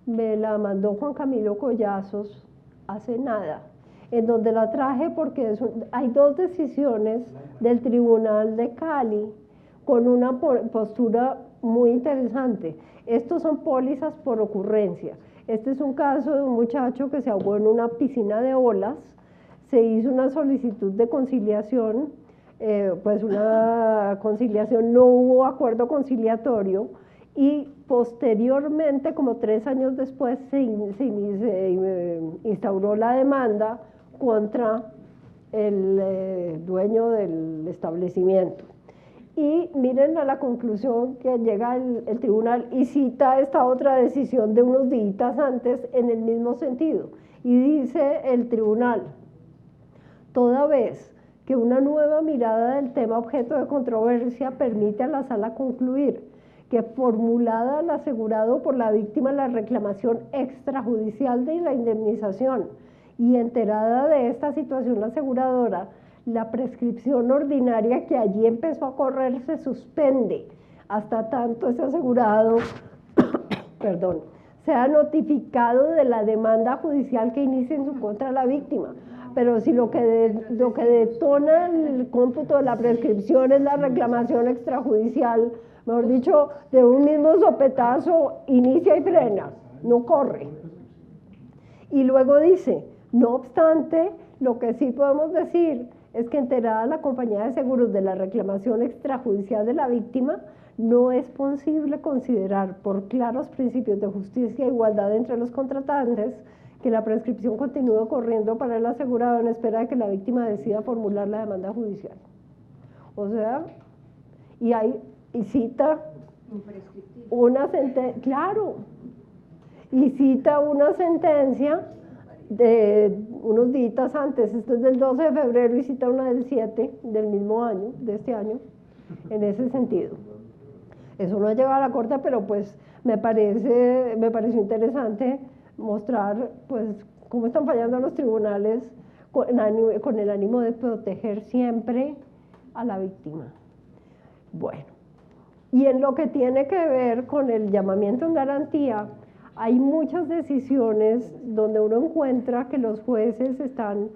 me la mandó Juan Camilo Collazos hace nada, en donde la traje porque hay 2 decisiones del Tribunal de Cali con una postura muy interesante. Estos son pólizas por ocurrencia. Este es un caso de un muchacho que se ahogó en una piscina de olas, se hizo una solicitud de conciliación, pues una conciliación, no hubo acuerdo conciliatorio, y posteriormente, como 3 años después, se instauró la demanda contra el dueño del establecimiento. Y miren a la conclusión que llega el tribunal y cita esta otra decisión de unos días antes en el mismo sentido. Y dice el tribunal, toda vez que una nueva mirada del tema objeto de controversia permite a la sala concluir que formulada al asegurado por la víctima la reclamación extrajudicial de la indemnización y enterada de esta situación la aseguradora, la prescripción ordinaria que allí empezó a correr se suspende hasta tanto ese asegurado sea notificado de la demanda judicial que inicie en su contra la víctima. pero si lo que detona el cómputo de la prescripción es la reclamación extrajudicial, mejor dicho, de un mismo sopetazo, inicia y frena, no corre. Y luego dice, no obstante, lo que sí podemos decir es que enterada la compañía de seguros de la reclamación extrajudicial de la víctima, no es posible considerar por claros principios de justicia e igualdad entre los contratantes que la prescripción continúe corriendo para el asegurado en espera de que la víctima decida formular la demanda judicial. O sea, y cita una sentencia, claro, y cita una sentencia de unos días antes, esto es del 12 de febrero y cita una del 7 del mismo año, de este año, en ese sentido. Eso no ha llegado a la corte, pero pues me pareció interesante mostrar pues cómo están fallando los tribunales con el ánimo de proteger siempre a la víctima. Bueno, y en lo que tiene que ver con el llamamiento en garantía, hay muchas decisiones donde uno encuentra que los jueces están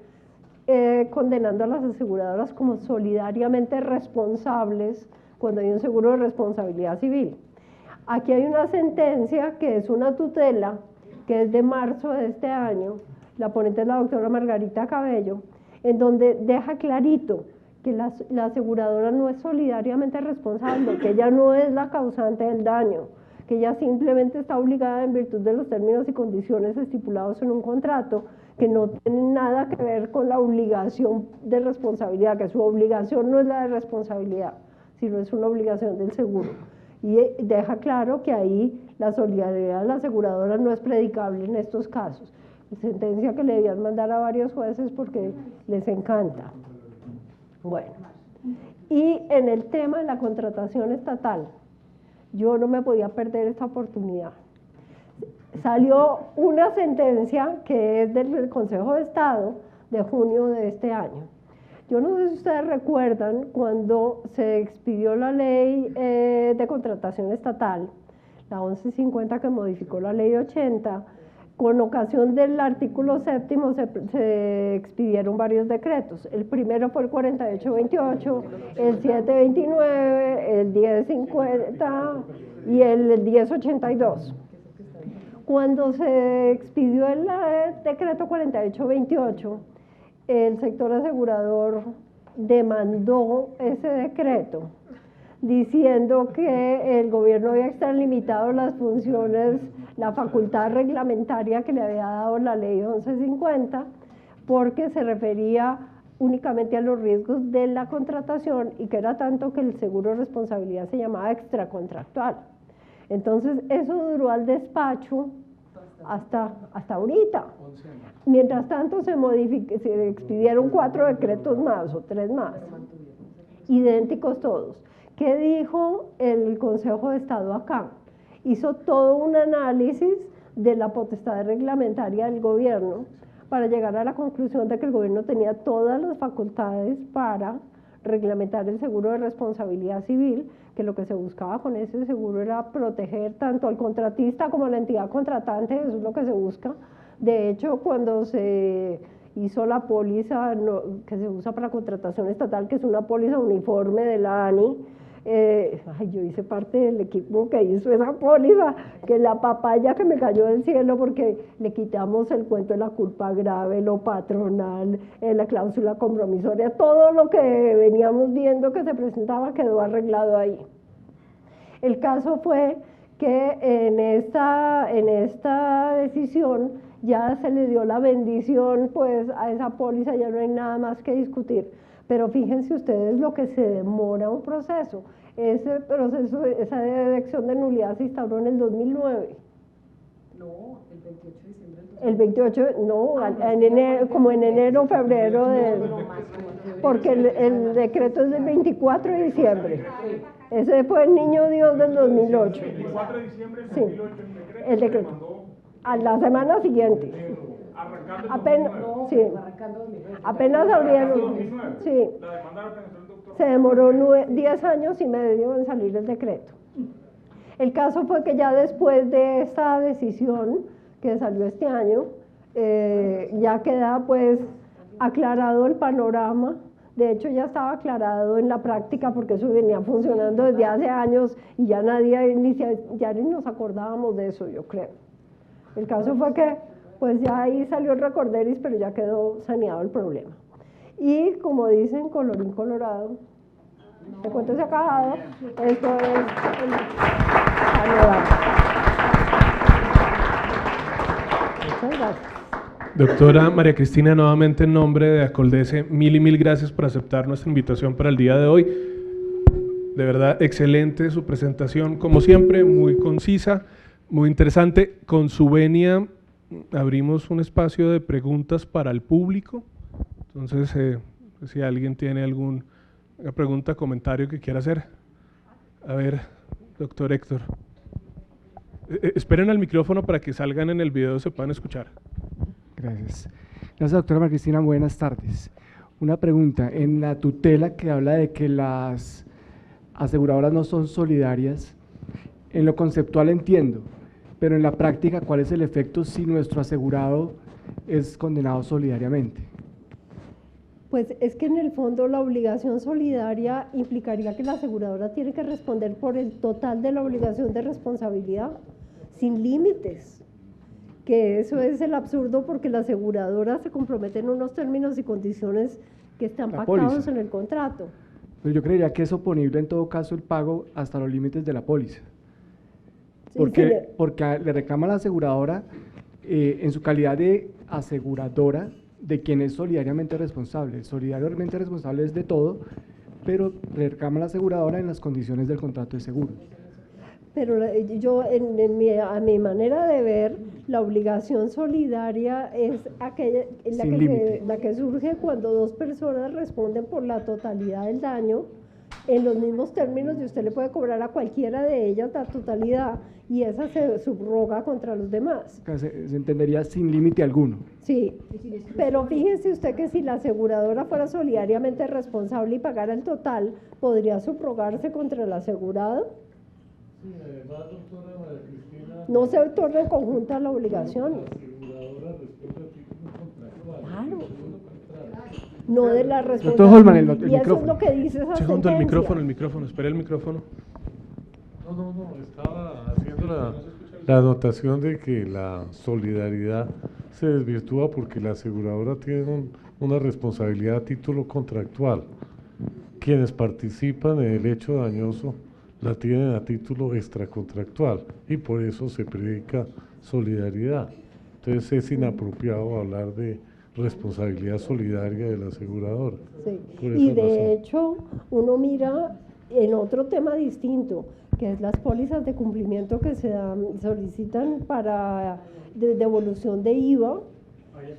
condenando a las aseguradoras como solidariamente responsables cuando hay un seguro de responsabilidad civil. Aquí hay una sentencia que es una tutela, que es de marzo de este año, la ponente es la doctora Margarita Cabello, en donde deja clarito que la aseguradora no es solidariamente responsable, que ella no es la causante del daño, que ella simplemente está obligada en virtud de los términos y condiciones estipulados en un contrato, que no tienen nada que ver con la obligación de responsabilidad, que su obligación no es la de responsabilidad, sino es una obligación del seguro. Y deja claro que ahí la solidaridad de la aseguradora no es predicable en estos casos. Sentencia que le debían mandar a varios jueces porque les encanta. Bueno, y en el tema de la contratación estatal, yo no me podía perder esta oportunidad. Salió una sentencia que es del Consejo de Estado de junio de este año. Yo no sé si ustedes recuerdan cuando se expidió la ley de contratación estatal, la 1150 que modificó la ley 80, con ocasión del artículo 7º se expidieron varios decretos. El primero fue el 4828, el 729, el 1050 y el 1082. Cuando se expidió el decreto 4828, el sector asegurador demandó ese decreto diciendo que el gobierno había extralimitado las funciones, la facultad reglamentaria que le había dado la ley 1150, porque se refería únicamente a los riesgos de la contratación y que era tanto que el seguro de responsabilidad se llamaba extracontractual. Entonces eso duró al despacho hasta ahorita. Mientras tanto se expidieron 4 decretos más o 3 más, idénticos todos. ¿Qué dijo el Consejo de Estado acá? Hizo todo un análisis de la potestad reglamentaria del gobierno para llegar a la conclusión de que el gobierno tenía todas las facultades para reglamentar el seguro de responsabilidad civil, que lo que se buscaba con ese seguro era proteger tanto al contratista como a la entidad contratante, eso es lo que se busca. De hecho, cuando se hizo la póliza que se usa para contratación estatal, que es una póliza uniforme de la ANI, yo hice parte del equipo que hizo esa póliza, que la papaya que me cayó del cielo porque le quitamos el cuento de la culpa grave, lo patronal, la cláusula compromisoria, todo lo que veníamos viendo que se presentaba quedó arreglado ahí. El caso fue que en esta decisión ya se le dio la bendición pues a esa póliza, ya no hay nada más que discutir. Pero fíjense ustedes lo que se demora un proceso. Ese proceso, esa elección de nulidad se instauró en el 2009. No, el 28 de diciembre del 2009. El 28, no, en enero, como en enero, febrero, porque el decreto es del 24 de diciembre. Ese fue el niño Dios del 2008. El 24 de diciembre del Sí, 2008 el decreto. A la semana siguiente. Apenas, sí, apenas abrieron, sí, se demoró 10 años y medio en salir el decreto. El caso fue que ya después de esta decisión que salió este año, ya queda pues aclarado el panorama. De hecho, ya estaba aclarado en la práctica porque eso venía funcionando desde hace años y ya nadie, ya ni nos acordábamos de eso, yo creo. El caso fue que, pues ya ahí salió el recorderis, pero ya quedó saneado el problema. Y como dicen, colorín colorado, el cuento se ha acabado, esto es el panorama. Muchas gracias. Doctora María Cristina, nuevamente en nombre de Acoldece, mil y mil gracias por aceptar nuestra invitación para el día de hoy. De verdad, excelente su presentación, como siempre, muy concisa, muy interesante. Con su venia abrimos un espacio de preguntas para el público. Entonces, si alguien tiene alguna pregunta, comentario que quiera hacer. A ver, doctor Héctor. Esperen al micrófono para que salgan en el video y se puedan escuchar. Gracias. Gracias, doctora María Cristina. Buenas tardes. Una pregunta. En la tutela que habla de que las aseguradoras no son solidarias, en lo conceptual entiendo, pero en la práctica, ¿cuál es el efecto si nuestro asegurado es condenado solidariamente? Pues es que en el fondo la obligación solidaria implicaría que la aseguradora tiene que responder por el total de la obligación de responsabilidad, sin límites. Que eso es el absurdo porque la aseguradora se compromete en unos términos y condiciones que están pactados en el contrato. Pero yo creería que es oponible en todo caso el pago hasta los límites de la póliza. Porque le reclama a la aseguradora en su calidad de aseguradora de quien es solidariamente responsable. Solidariamente responsable es de todo, pero le reclama a la aseguradora en las condiciones del contrato de seguro. Pero yo, a mi manera de ver, la obligación solidaria es aquella la que surge cuando dos personas responden por la totalidad del daño en los mismos términos y usted le puede cobrar a cualquiera de ellas la totalidad y esa se subroga contra los demás. Se entendería sin límite alguno. Sí, pero fíjese usted que si la aseguradora fuera solidariamente responsable y pagara el total, ¿podría subrogarse contra el asegurado? Sí, además, doctora María Cristina, No se torna en conjunta la obligación. la aseguradora responde a título contractual. Claro. Contrato. No de la Doctor responsabilidad. Holman, el Y eso es micrófono. lo que dice esa Segundo, sentencia. el micrófono, espere el micrófono. No, estaba haciendo la anotación de que la solidaridad se desvirtúa porque la aseguradora tiene una responsabilidad a título contractual. Quienes participan en el hecho dañoso la tienen a título extracontractual y por eso se predica solidaridad. Entonces es inapropiado hablar de responsabilidad solidaria del asegurador. Sí. Por esa Y de razón. hecho, uno mira en otro tema distinto, que es las pólizas de cumplimiento que solicitan para devolución de IVA.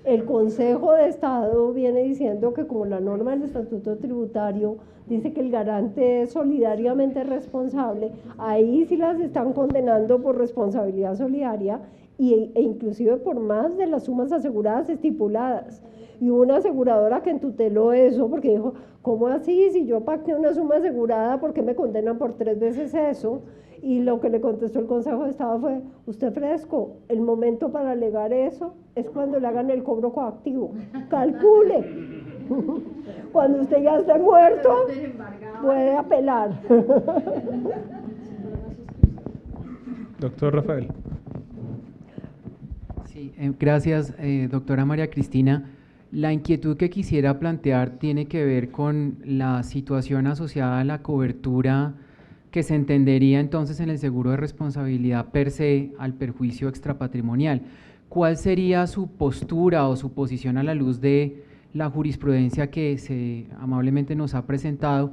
El Consejo de Estado viene diciendo que como la norma del Estatuto Tributario dice que el garante es solidariamente responsable, ahí sí las están condenando por responsabilidad solidaria e inclusive por más de las sumas aseguradas estipuladas. Y hubo una aseguradora que entuteló eso porque dijo, ¿cómo así? Si yo pacté una suma asegurada, ¿por qué me condenan por 3 veces eso? Y lo que le contestó el Consejo de Estado fue, usted fresco, el momento para alegar eso es cuando le hagan el cobro coactivo. Calcule. Cuando usted ya esté muerto, puede apelar. Doctor Rafael. Sí, gracias, doctora María Cristina. La inquietud que quisiera plantear tiene que ver con la situación asociada a la cobertura que se entendería entonces en el seguro de responsabilidad per se al perjuicio extrapatrimonial. ¿Cuál sería su postura o su posición a la luz de la jurisprudencia que se amablemente nos ha presentado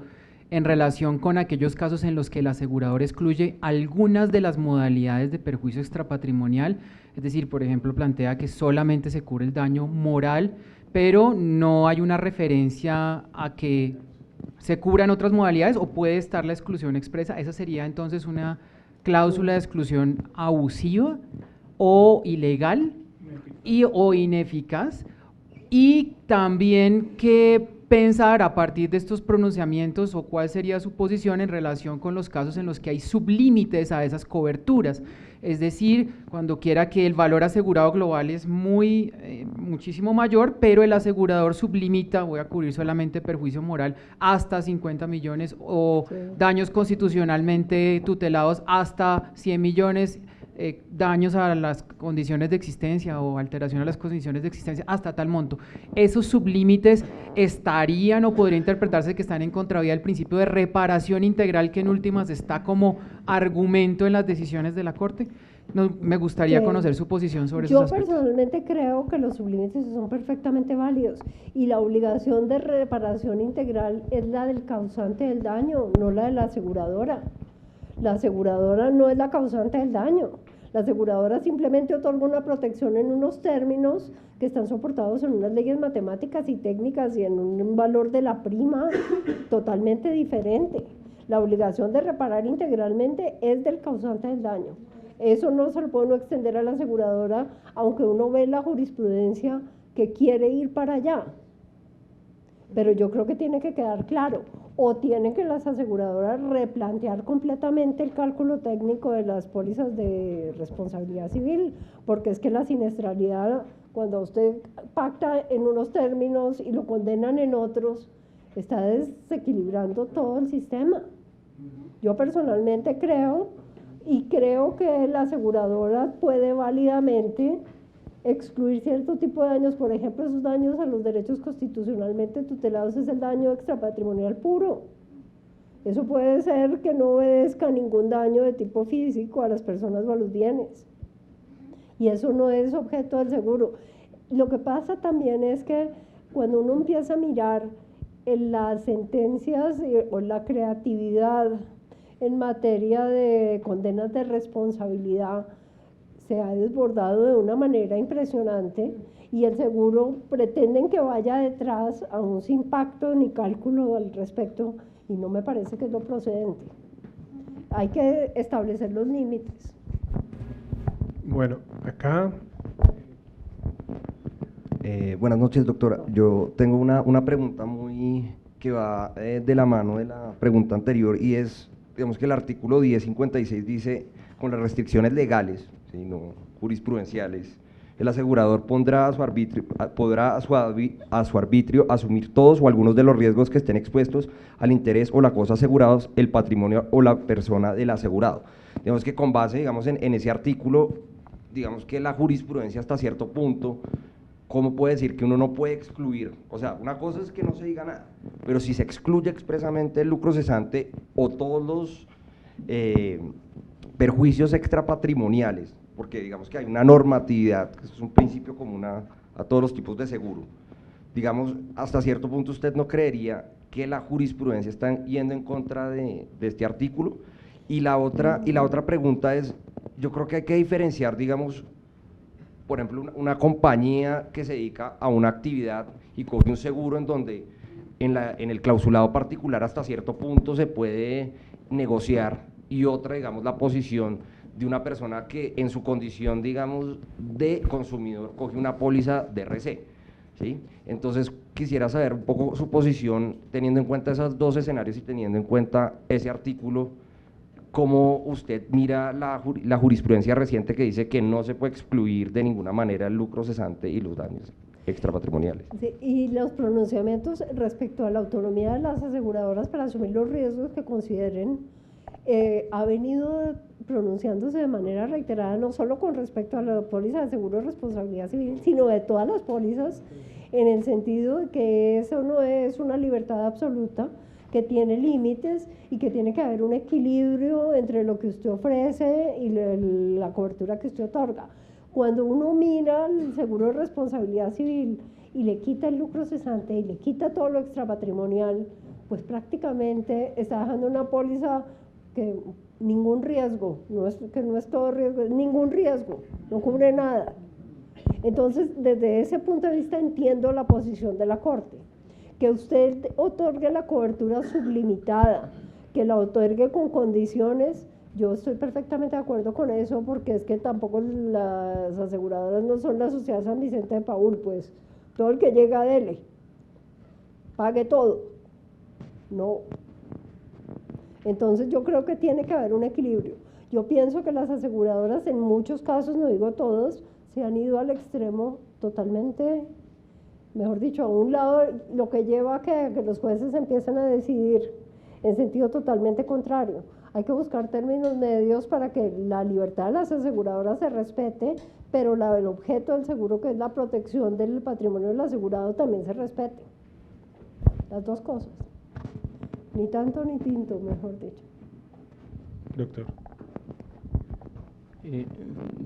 en relación con aquellos casos en los que el asegurador excluye algunas de las modalidades de perjuicio extrapatrimonial? Es decir, por ejemplo, plantea que solamente se cubre el daño moral, pero no hay una referencia a que se cubran otras modalidades, o puede estar la exclusión expresa. Esa sería entonces una cláusula de exclusión abusiva o ilegal o ineficaz. Y también qué pensar a partir de estos pronunciamientos o cuál sería su posición en relación con los casos en los que hay sublímites a esas coberturas. Es decir, cuando quiera que el valor asegurado global es muchísimo mayor, pero el asegurador sublimita, voy a cubrir solamente perjuicio moral, hasta 50 millones o daños constitucionalmente tutelados hasta 100 millones, daños a las condiciones de existencia o alteración a las condiciones de existencia hasta tal monto. ¿Esos sublímites estarían o podría interpretarse que están en contravía del principio de reparación integral que en últimas está como argumento en las decisiones de la Corte? Me gustaría conocer su posición sobre esos aspectos. Yo personalmente creo que los sublímites son perfectamente válidos y la obligación de reparación integral es la del causante del daño, no la de la aseguradora. La aseguradora no es la causante del daño. La aseguradora simplemente otorga una protección en unos términos que están soportados en unas leyes matemáticas y técnicas y en un valor de la prima totalmente diferente. La obligación de reparar integralmente es del causante del daño. Eso no se lo puede uno extender a la aseguradora, aunque uno ve la jurisprudencia que quiere ir para allá. Pero yo creo que tiene que quedar claro, o tienen que las aseguradoras replantear completamente el cálculo técnico de las pólizas de responsabilidad civil, porque es que la siniestralidad, cuando usted pacta en unos términos y lo condenan en otros, está desequilibrando todo el sistema. Yo personalmente creo que la aseguradora puede válidamente excluir cierto tipo de daños, por ejemplo, esos daños a los derechos constitucionalmente tutelados es el daño extrapatrimonial puro. Eso puede ser que no obedezca ningún daño de tipo físico a las personas o a los bienes. Y eso no es objeto del seguro. Lo que pasa también es que cuando uno empieza a mirar en las sentencias o la creatividad en materia de condenas de responsabilidad, se ha desbordado de una manera impresionante y el seguro pretenden que vaya detrás aún sin pacto ni cálculo al respecto y no me parece que es lo procedente. Hay que establecer los límites. Bueno, acá. Buenas noches, doctora. Yo tengo una pregunta que va de la mano de la pregunta anterior y es, digamos que el artículo 1056 dice, con las restricciones legales, ¿sí?, no jurisprudenciales, el asegurador podrá a su arbitrio asumir todos o algunos de los riesgos que estén expuestos al interés o la cosa asegurados, el patrimonio o la persona del asegurado. Digamos que con base, digamos, en ese artículo, digamos que la jurisprudencia hasta cierto punto, ¿cómo puede decir que uno no puede excluir? O sea, una cosa es que no se diga nada, pero si se excluye expresamente el lucro cesante o todos los perjuicios extrapatrimoniales, porque digamos que hay una normatividad, que es un principio común a todos los tipos de seguro, digamos, hasta cierto punto usted no creería que la jurisprudencia está yendo en contra de este artículo. Y la otra pregunta es, yo creo que hay que diferenciar, digamos, por ejemplo, una compañía que se dedica a una actividad y coge un seguro en donde en el clausulado particular hasta cierto punto se puede negociar, y otra, digamos, la posición de una persona que en su condición, digamos, de consumidor coge una póliza de RC, ¿sí? Entonces quisiera saber un poco su posición teniendo en cuenta esos dos escenarios y teniendo en cuenta ese artículo, cómo usted mira la jurisprudencia reciente que dice que no se puede excluir de ninguna manera el lucro cesante y los daños extrapatrimoniales. Sí, y los pronunciamientos respecto a la autonomía de las aseguradoras para asumir los riesgos que consideren, ha venido pronunciándose de manera reiterada, no solo con respecto a la póliza de seguro de responsabilidad civil, sino de todas las pólizas, en el sentido de que eso no es una libertad absoluta, que tiene límites y que tiene que haber un equilibrio entre lo que usted ofrece y la cobertura que usted otorga. Cuando uno mira el seguro de responsabilidad civil y le quita el lucro cesante y le quita todo lo extrapatrimonial, pues prácticamente está dejando una póliza que ningún riesgo, que no es todo riesgo, es ningún riesgo, no cubre nada. Entonces, desde ese punto de vista entiendo la posición de la Corte. Que usted otorgue la cobertura sublimitada, que la otorgue con condiciones, yo estoy perfectamente de acuerdo con eso, porque es que tampoco las aseguradoras no son la Sociedad San Vicente de Paúl, pues todo el que llega dele. pague todo. No. Entonces yo creo que tiene que haber un equilibrio. Yo pienso que las aseguradoras en muchos casos, no digo todos, se han ido al extremo totalmente, mejor dicho, a un lado, lo que lleva a que los jueces empiecen a decidir en sentido totalmente contrario. Hay que buscar términos medios para que la libertad de las aseguradoras se respete, pero el objeto del seguro, que es la protección del patrimonio del asegurado, también se respete. Las dos cosas. Ni tanto ni tinto, mejor dicho. Doctor.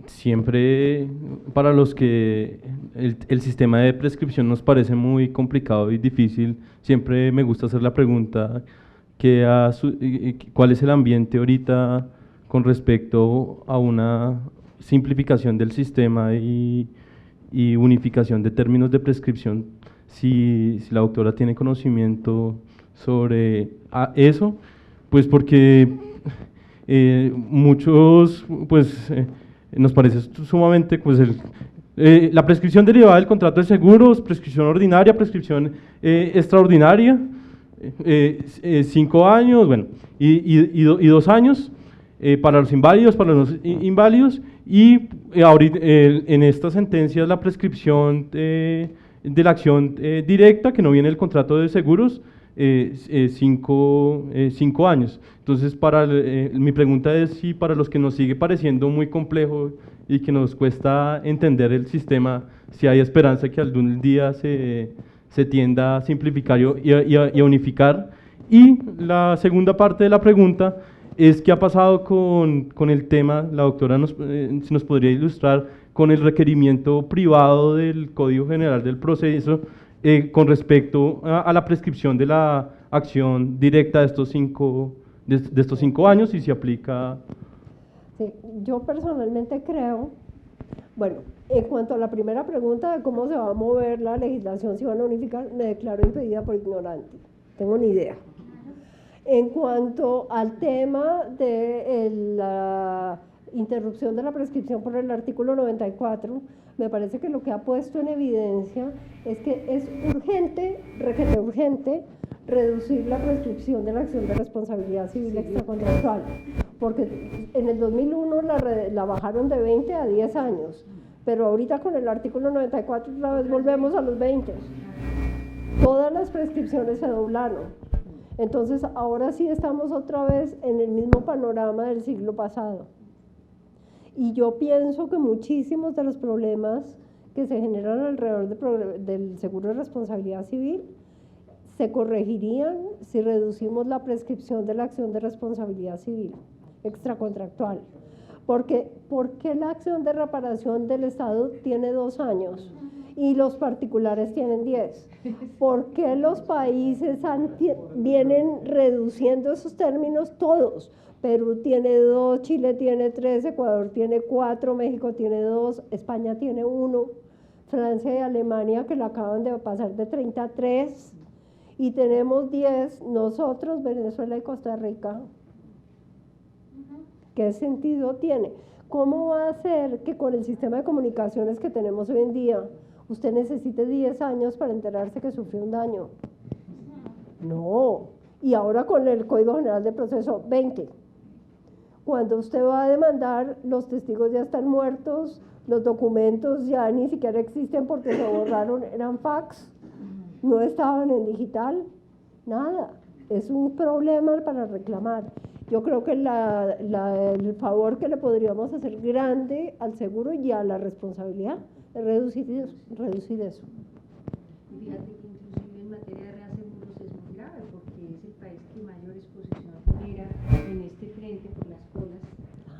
Siempre para los que el sistema de prescripción nos parece muy complicado y difícil, siempre me gusta hacer la pregunta ¿cuál es el ambiente ahorita con respecto a una simplificación del sistema y unificación de términos de prescripción? Si la doctora tiene conocimiento sobre eso, pues porque muchos, pues nos parece sumamente, pues la prescripción derivada del contrato de seguros, prescripción ordinaria, prescripción extraordinaria, 5 años, bueno, y 2 años para los inválidos, para los inválidos, y ahorita, en estas sentencias la prescripción de la acción directa, que no viene del contrato de seguros, 5 años. Entonces, mi pregunta es si para los que nos sigue pareciendo muy complejo y que nos cuesta entender el sistema, si hay esperanza que algún día se tienda a simplificar y a unificar. Y la segunda parte de la pregunta es qué ha pasado con el tema, la doctora si nos podría ilustrar, con el requerimiento privado del Código General del Proceso con respecto a la prescripción de la acción directa de estos 5 años y se aplica. Sí, yo personalmente creo, bueno, en cuanto a la primera pregunta de cómo se va a mover la legislación, si van a unificar, me declaro impedida por ignorante, tengo ni idea. En cuanto al tema de la interrupción de la prescripción por el artículo 94, me parece que lo que ha puesto en evidencia es que es urgente, requete urgente, reducir la prescripción de la acción de responsabilidad civil extracontractual, porque en el 2001 la bajaron de 20 a 10 años, pero ahorita con el artículo 94 otra vez volvemos a los 20. Todas las prescripciones se doblaron. Entonces ahora sí estamos otra vez en el mismo panorama del siglo pasado. Y yo pienso que muchísimos de los problemas que se generan alrededor del seguro de responsabilidad civil se corregirían si reducimos la prescripción de la acción de responsabilidad civil extracontractual. Porque, ¿por qué la acción de reparación del Estado tiene 2 años y los particulares tienen 10? ¿Por qué los países vienen reduciendo esos términos todos? Perú tiene 2, Chile tiene 3, Ecuador tiene 4, México tiene 2, España tiene 1, Francia y Alemania, que la acaban de pasar de 30 a 3, y tenemos 10, nosotros, Venezuela y Costa Rica. ¿Qué sentido tiene? ¿Cómo va a ser que con el sistema de comunicaciones que tenemos hoy en día, usted necesite 10 años para enterarse que sufrió un daño? No. Y ahora con el Código General de Proceso, 20. Cuando usted va a demandar, los testigos ya están muertos, los documentos ya ni siquiera existen porque se borraron, eran fax, no estaban en digital, nada. Es un problema para reclamar. Yo creo que el favor que le podríamos hacer grande al seguro y a la responsabilidad es reducir eso. Fíjate que inclusive en materia de reaseguros es muy grave porque es el país que mayor exposición genera en este frente por las colas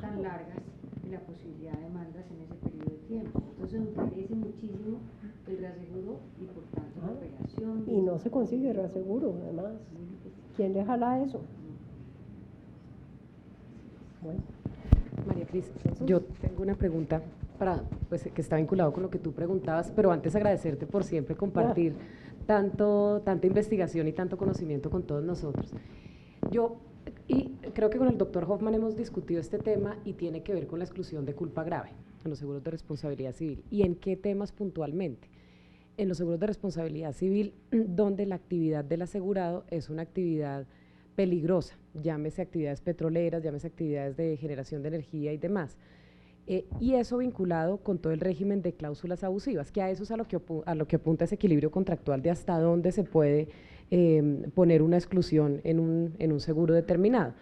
tan largas y la posibilidad de demandas en ese periodo de tiempo. Entonces encarece muchísimo el reaseguro y por tanto la operación. Y no se consigue reaseguro, además. ¿Quién le jala eso? Bueno. María Cris, yo tengo una pregunta pues, que está vinculado con lo que tú preguntabas, pero antes agradecerte por siempre compartir tanta investigación y tanto conocimiento con todos nosotros. Y creo que con el doctor Hoffman hemos discutido este tema y tiene que ver con la exclusión de culpa grave en los seguros de responsabilidad civil. ¿Y en qué temas puntualmente? en los seguros de responsabilidad civil, donde la actividad del asegurado es una actividad peligrosa, llámese actividades petroleras, llámese actividades de generación de energía y demás. Y eso vinculado con todo el régimen de cláusulas abusivas, que a eso es a lo que apunta ese equilibrio contractual de hasta dónde se puede poner una exclusión en un seguro determinado.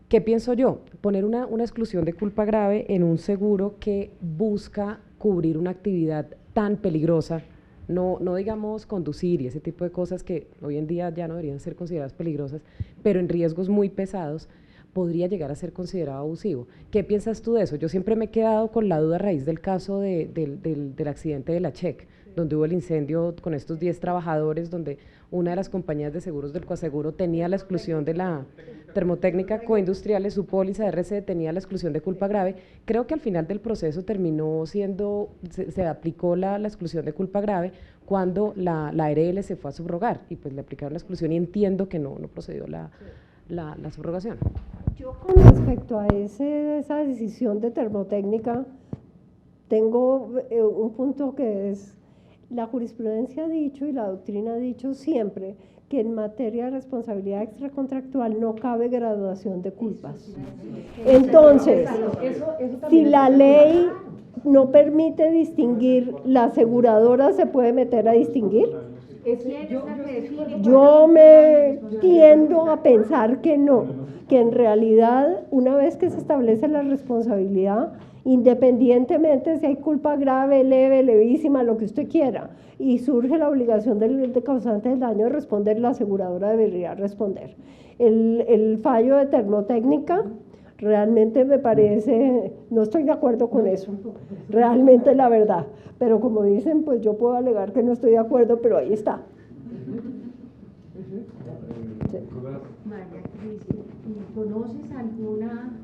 ¿Qué pienso yo? Poner una exclusión de culpa grave en un seguro que busca cubrir una actividad tan peligrosa, no digamos conducir y ese tipo de cosas que hoy en día ya no deberían ser consideradas peligrosas, pero en riesgos muy pesados, podría llegar a ser considerado abusivo. ¿Qué piensas tú de eso? Yo siempre me he quedado con la duda a raíz del caso del accidente de la Check, donde hubo el incendio con estos 10 trabajadores, donde una de las compañías de seguros del coaseguro tenía la exclusión de la Termotécnica Coindustriales, su póliza de RC tenía la exclusión de culpa grave. Creo que al final del proceso terminó siendo, se aplicó la exclusión de culpa grave cuando la ARL se fue a subrogar y pues le aplicaron la exclusión y entiendo que no procedió la subrogación. Yo con respecto a esa decisión de Termotécnica tengo un punto que es, la jurisprudencia ha dicho y la doctrina ha dicho siempre que en materia de responsabilidad extracontractual no cabe graduación de culpas. Entonces, si la ley no permite distinguir, ¿la aseguradora se puede meter a distinguir? Yo me tiendo a pensar que no, que en realidad una vez que se establece la responsabilidad, independientemente si hay culpa grave, leve, levísima, lo que usted quiera, y surge la obligación del causante del daño de responder, la aseguradora debería responder. El fallo de Termotécnica realmente me parece, no estoy de acuerdo con eso, realmente la verdad, pero como dicen, pues yo puedo alegar que no estoy de acuerdo, pero ahí está. Sí. María Cris, ¿conoces alguna?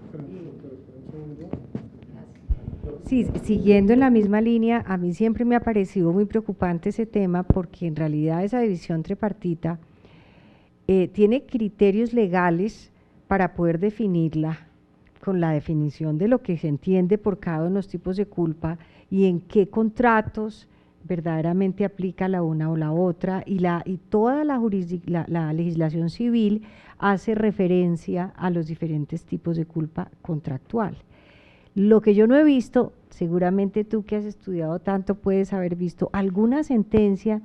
Sí, siguiendo en la misma línea, a mí siempre me ha parecido muy preocupante ese tema porque en realidad esa división tripartita tiene criterios legales para poder definirla con la definición de lo que se entiende por cada uno de los tipos de culpa y en qué contratos verdaderamente aplica la una o la otra, y toda la legislación civil hace referencia a los diferentes tipos de culpa contractual. Lo que yo no he visto, seguramente tú que has estudiado tanto puedes haber visto alguna sentencia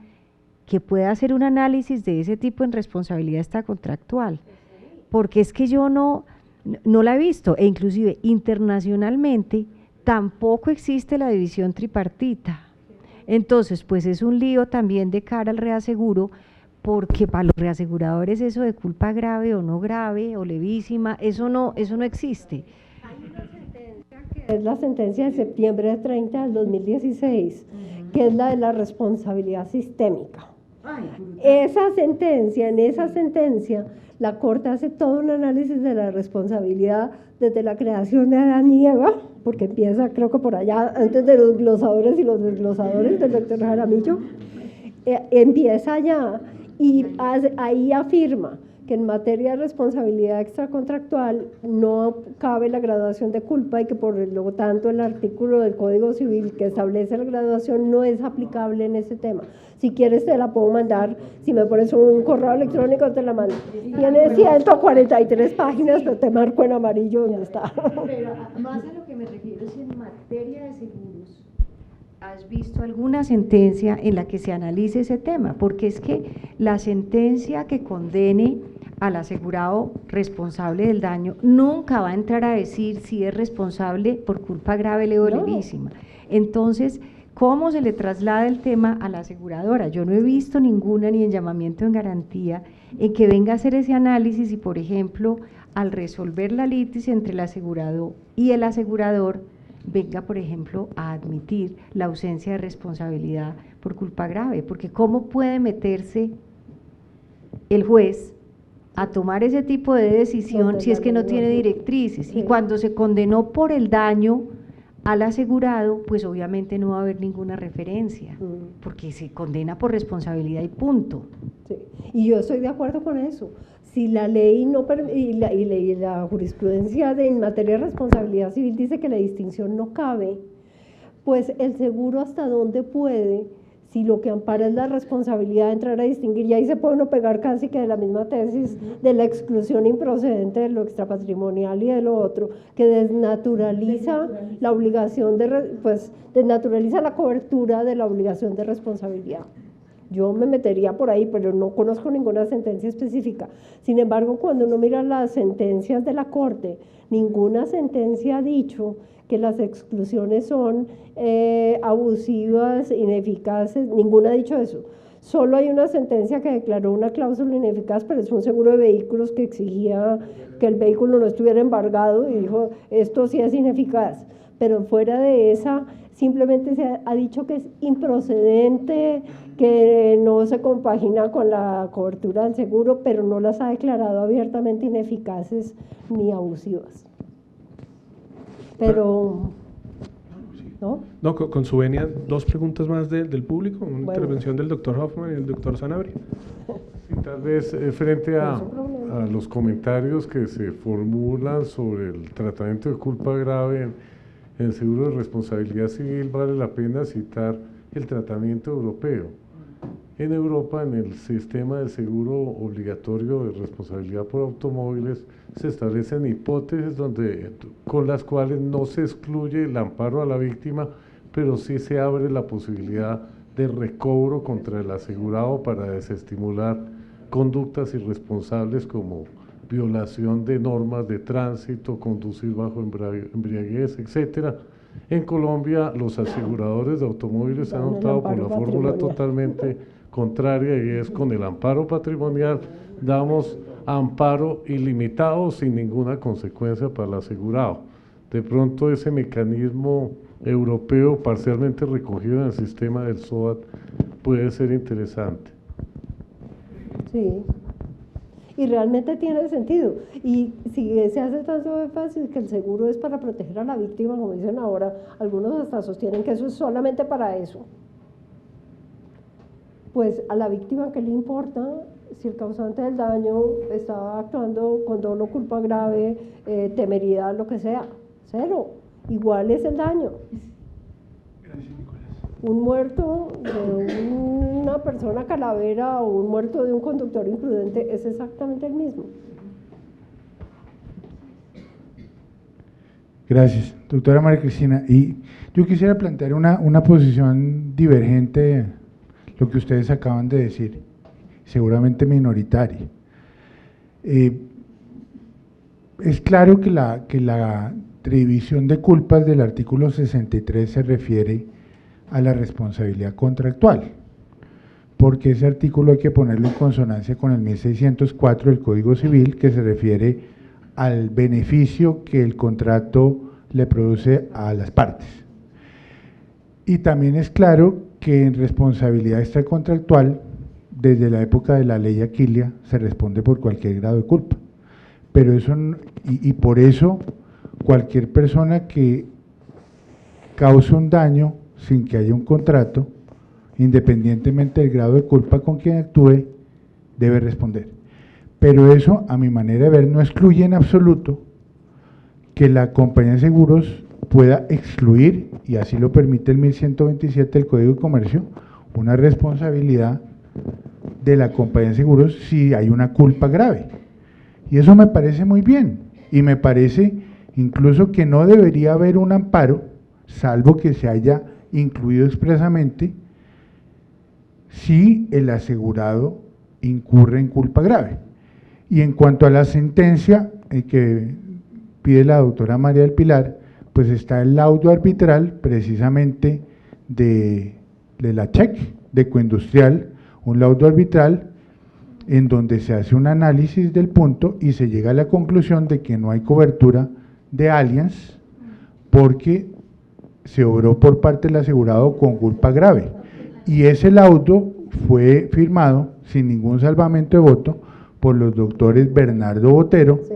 que pueda hacer un análisis de ese tipo en responsabilidad extracontractual, porque es que yo no la he visto, e inclusive internacionalmente tampoco existe la división tripartita. Entonces, pues es un lío también de cara al reaseguro, porque para los reaseguradores eso de culpa grave o no grave o levísima, eso no existe. Hay una sentencia que es la sentencia de septiembre de 30 del 2016, que es la de la responsabilidad sistémica. En esa sentencia, la Corte hace todo un análisis de la responsabilidad desde la creación de Adán y Eva, porque empieza creo que por allá, antes de los glosadores y los desglosadores del doctor Jaramillo, empieza allá y ahí afirma que en materia de responsabilidad extracontractual no cabe la graduación de culpa y que por lo tanto el artículo del Código Civil que establece la graduación no es aplicable en ese tema. Si quieres te la puedo mandar, si me pones un correo electrónico te la mando. Tiene 143 páginas, pero te marco en amarillo donde está. Pero más a lo que me refiero es en materia de seguros. ¿Has visto alguna sentencia en la que se analice ese tema? Porque es que la sentencia que condene al asegurado responsable del daño nunca va a entrar a decir si es responsable por culpa grave, leve o levísima. Entonces, ¿cómo se le traslada el tema a la aseguradora? Yo no he visto ninguna, ni en llamamiento en garantía, en que venga a hacer ese análisis y, por ejemplo, al resolver la litis entre el asegurado y el asegurador, venga, por ejemplo, a admitir la ausencia de responsabilidad por culpa grave, porque ¿cómo puede meterse el juez a tomar ese tipo de decisión si es que no tiene directrices? Y cuando se condenó por el daño al asegurado, pues obviamente no va a haber ninguna referencia, porque se condena por responsabilidad y punto. Sí. Y yo estoy de acuerdo con eso. Si la ley no y la jurisprudencia en materia de responsabilidad civil dice que la distinción no cabe, pues el seguro hasta dónde puede, si lo que ampara es la responsabilidad de entrar a distinguir, y ahí se puede uno pegar casi que de la misma tesis de la exclusión improcedente de lo extrapatrimonial y de lo otro, que desnaturaliza la obligación desnaturaliza la cobertura de la obligación de responsabilidad. Yo me metería por ahí, pero no conozco ninguna sentencia específica. Sin embargo, cuando uno mira las sentencias de la Corte, ninguna sentencia ha dicho que las exclusiones son abusivas, ineficaces, ninguna ha dicho eso. Solo hay una sentencia que declaró una cláusula ineficaz, pero es un seguro de vehículos que exigía que el vehículo no estuviera embargado y dijo, esto sí es ineficaz. Pero fuera de esa, simplemente se ha dicho que es improcedente, que no se compagina con la cobertura del seguro, pero no las ha declarado abiertamente ineficaces ni abusivas. Pero, ¿no? No, con su venia, dos preguntas más del público, una intervención del doctor Hoffman y el doctor Sanabria. Sí, tal vez frente a los comentarios que se formulan sobre el tratamiento de culpa grave en el seguro de responsabilidad civil, vale la pena citar el tratamiento europeo. En Europa, en el sistema de seguro obligatorio de responsabilidad por automóviles, se establecen hipótesis con las cuales no se excluye el amparo a la víctima, pero sí se abre la posibilidad de recobro contra el asegurado para desestimular conductas irresponsables como violación de normas de tránsito, conducir bajo embriaguez, etcétera. En Colombia, los aseguradores de automóviles han optado por la fórmula totalmente contraria, y es con el amparo patrimonial damos amparo ilimitado sin ninguna consecuencia para el asegurado. De pronto ese mecanismo europeo parcialmente recogido en el sistema del SOAT puede ser interesante. Sí, y realmente tiene sentido. Y si se hace tanto énfasis que el seguro es para proteger a la víctima, como dicen ahora, algunos hasta sostienen que eso es solamente para eso. Pues a la víctima, ¿qué le importa si el causante del daño está actuando con dolo, culpa grave, temeridad, lo que sea? Cero. Igual es el daño. Un muerto de una persona calavera o un muerto de un conductor imprudente es exactamente el mismo. Gracias, doctora María Cristina. Y yo quisiera plantear una posición divergente, lo que ustedes acaban de decir, seguramente minoritaria. Es claro que la división de culpas del artículo 63 se refiere a la responsabilidad contractual, porque ese artículo hay que ponerlo en consonancia con el 1604 del Código Civil, que se refiere al beneficio que el contrato le produce a las partes. Y también es claro que en responsabilidad extracontractual, desde la época de la ley Aquilia, se responde por cualquier grado de culpa. Pero eso, y por eso, cualquier persona que cause un daño sin que haya un contrato, independientemente del grado de culpa con quien actúe, debe responder. Pero eso, a mi manera de ver, no excluye en absoluto que la compañía de seguros pueda excluir, y así lo permite el 1127 del Código de Comercio, una responsabilidad de la compañía de seguros si hay una culpa grave. Y eso me parece muy bien, y me parece incluso que no debería haber un amparo, salvo que se haya incluido expresamente, si el asegurado incurre en culpa grave. Y en cuanto a la sentencia que pide la doctora María del Pilar, pues está el laudo arbitral precisamente de la CHEC, de Ecoindustrial, un laudo arbitral en donde se hace un análisis del punto y se llega a la conclusión de que no hay cobertura de Allianz porque se obró por parte del asegurado con culpa grave. Y ese laudo fue firmado sin ningún salvamento de voto por los doctores Bernardo Botero, sí,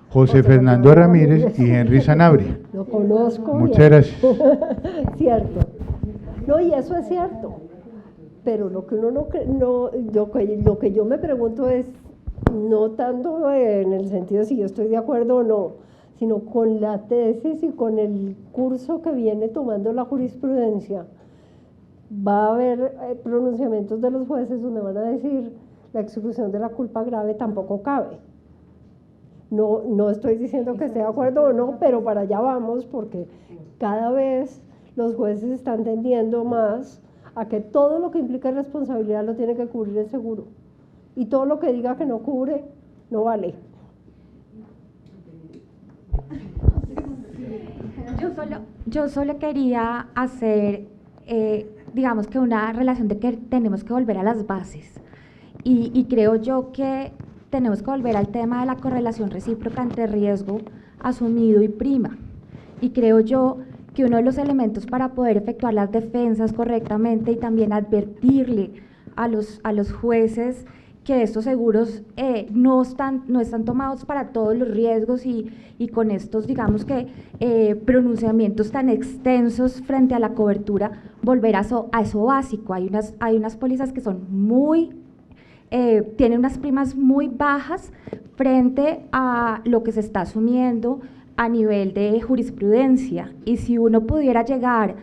José Fernando Ramírez y Henry Sanabria. Lo conozco. Muchas gracias. Cierto. No, y eso es cierto. Pero lo que uno lo que yo me pregunto es, no tanto en el sentido de si yo estoy de acuerdo o no, sino con la tesis y con el curso que viene tomando la jurisprudencia, va a haber pronunciamientos de los jueces donde van a decir la exclusión de la culpa grave tampoco cabe. No estoy diciendo que esté de acuerdo o no, pero para allá vamos, porque cada vez los jueces están tendiendo más a que todo lo que implica responsabilidad lo tiene que cubrir el seguro, y todo lo que diga que no cubre no vale. Yo solo quería hacer, digamos que una relación de que tenemos que volver a las bases, y creo yo que tenemos que volver al tema de la correlación recíproca entre riesgo asumido y prima, y creo yo que uno de los elementos para poder efectuar las defensas correctamente y también advertirle a los jueces que estos seguros no están tomados para todos los riesgos, y con estos, digamos que, pronunciamientos tan extensos frente a la cobertura, volver a eso básico. Hay unas pólizas que son tienen unas primas muy bajas frente a lo que se está asumiendo a nivel de jurisprudencia, y si uno pudiera llegar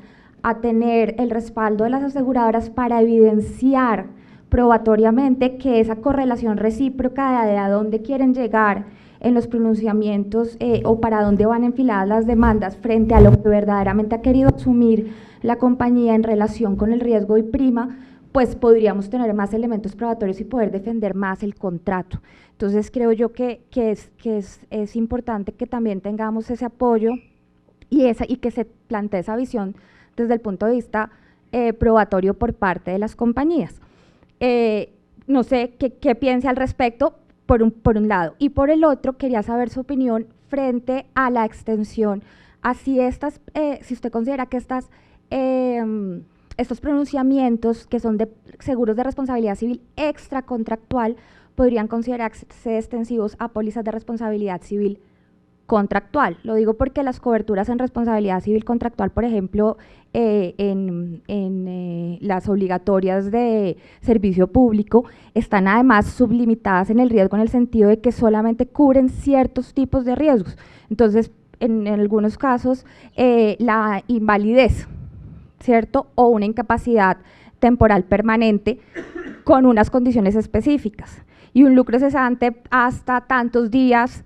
a tener el respaldo de las aseguradoras para evidenciar probatoriamente que esa correlación recíproca de a dónde quieren llegar en los pronunciamientos o para dónde van enfiladas las demandas frente a lo que verdaderamente ha querido asumir la compañía en relación con el riesgo y prima, pues podríamos tener más elementos probatorios y poder defender más el contrato. Entonces creo yo que es importante que también tengamos ese apoyo y que se plantee esa visión desde el punto de vista probatorio por parte de las compañías. No sé qué piense al respecto por un lado, y por el otro quería saber su opinión frente a la extensión a si usted considera que estos pronunciamientos que son de seguros de responsabilidad civil extracontractual podrían considerarse extensivos a pólizas de responsabilidad civil contractual. Lo digo porque las coberturas en responsabilidad civil contractual, por ejemplo, en las obligatorias de servicio público, están además sublimitadas en el riesgo, en el sentido de que solamente cubren ciertos tipos de riesgos. Entonces, en algunos casos, la invalidez, ¿cierto?, o una incapacidad temporal permanente con unas condiciones específicas, y un lucro cesante hasta tantos días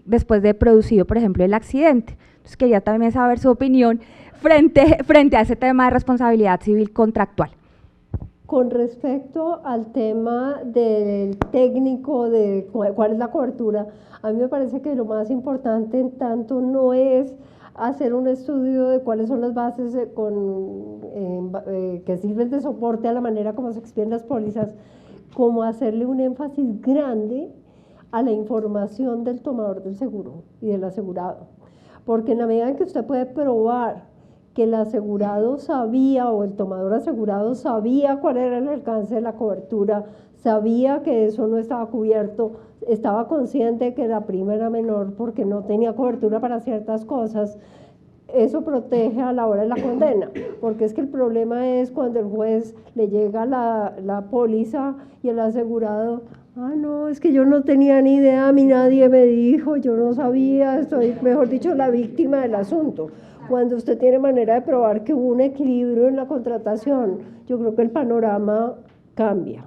después de producido, por ejemplo, el accidente. Entonces quería también saber su opinión frente a ese tema de responsabilidad civil contractual. Con respecto al tema del técnico, de cuál es la cobertura, a mí me parece que lo más importante en tanto no es hacer un estudio de cuáles son las bases que sirven de soporte a la manera como se expiden las pólizas, como hacerle un énfasis grande a la información del tomador del seguro y del asegurado, porque en la medida en que usted puede probar que el asegurado sabía o el tomador asegurado sabía cuál era el alcance de la cobertura, sabía que eso no estaba cubierto, estaba consciente que la prima era menor porque no tenía cobertura para ciertas cosas, eso protege a la hora de la condena, porque es que el problema es cuando el juez le llega la póliza y el asegurado, no, es que yo no tenía ni idea, a mí nadie me dijo, yo no sabía, estoy, mejor dicho, la víctima del asunto. Cuando usted tiene manera de probar que hubo un equilibrio en la contratación, yo creo que el panorama cambia.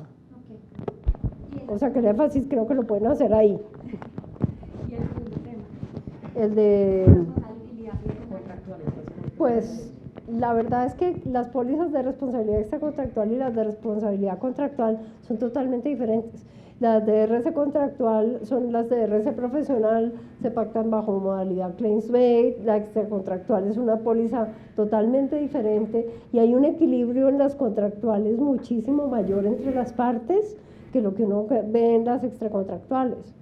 O sea, que el énfasis creo que lo pueden hacer ahí. ¿Y el segundo tema? El de... Pues la verdad es que las pólizas de responsabilidad extracontractual y las de responsabilidad contractual son totalmente diferentes. Las de RC contractual son las de RC profesional, se pactan bajo modalidad claims made, la extracontractual es una póliza totalmente diferente y hay un equilibrio en las contractuales muchísimo mayor entre las partes que lo que uno ve en las extracontractuales.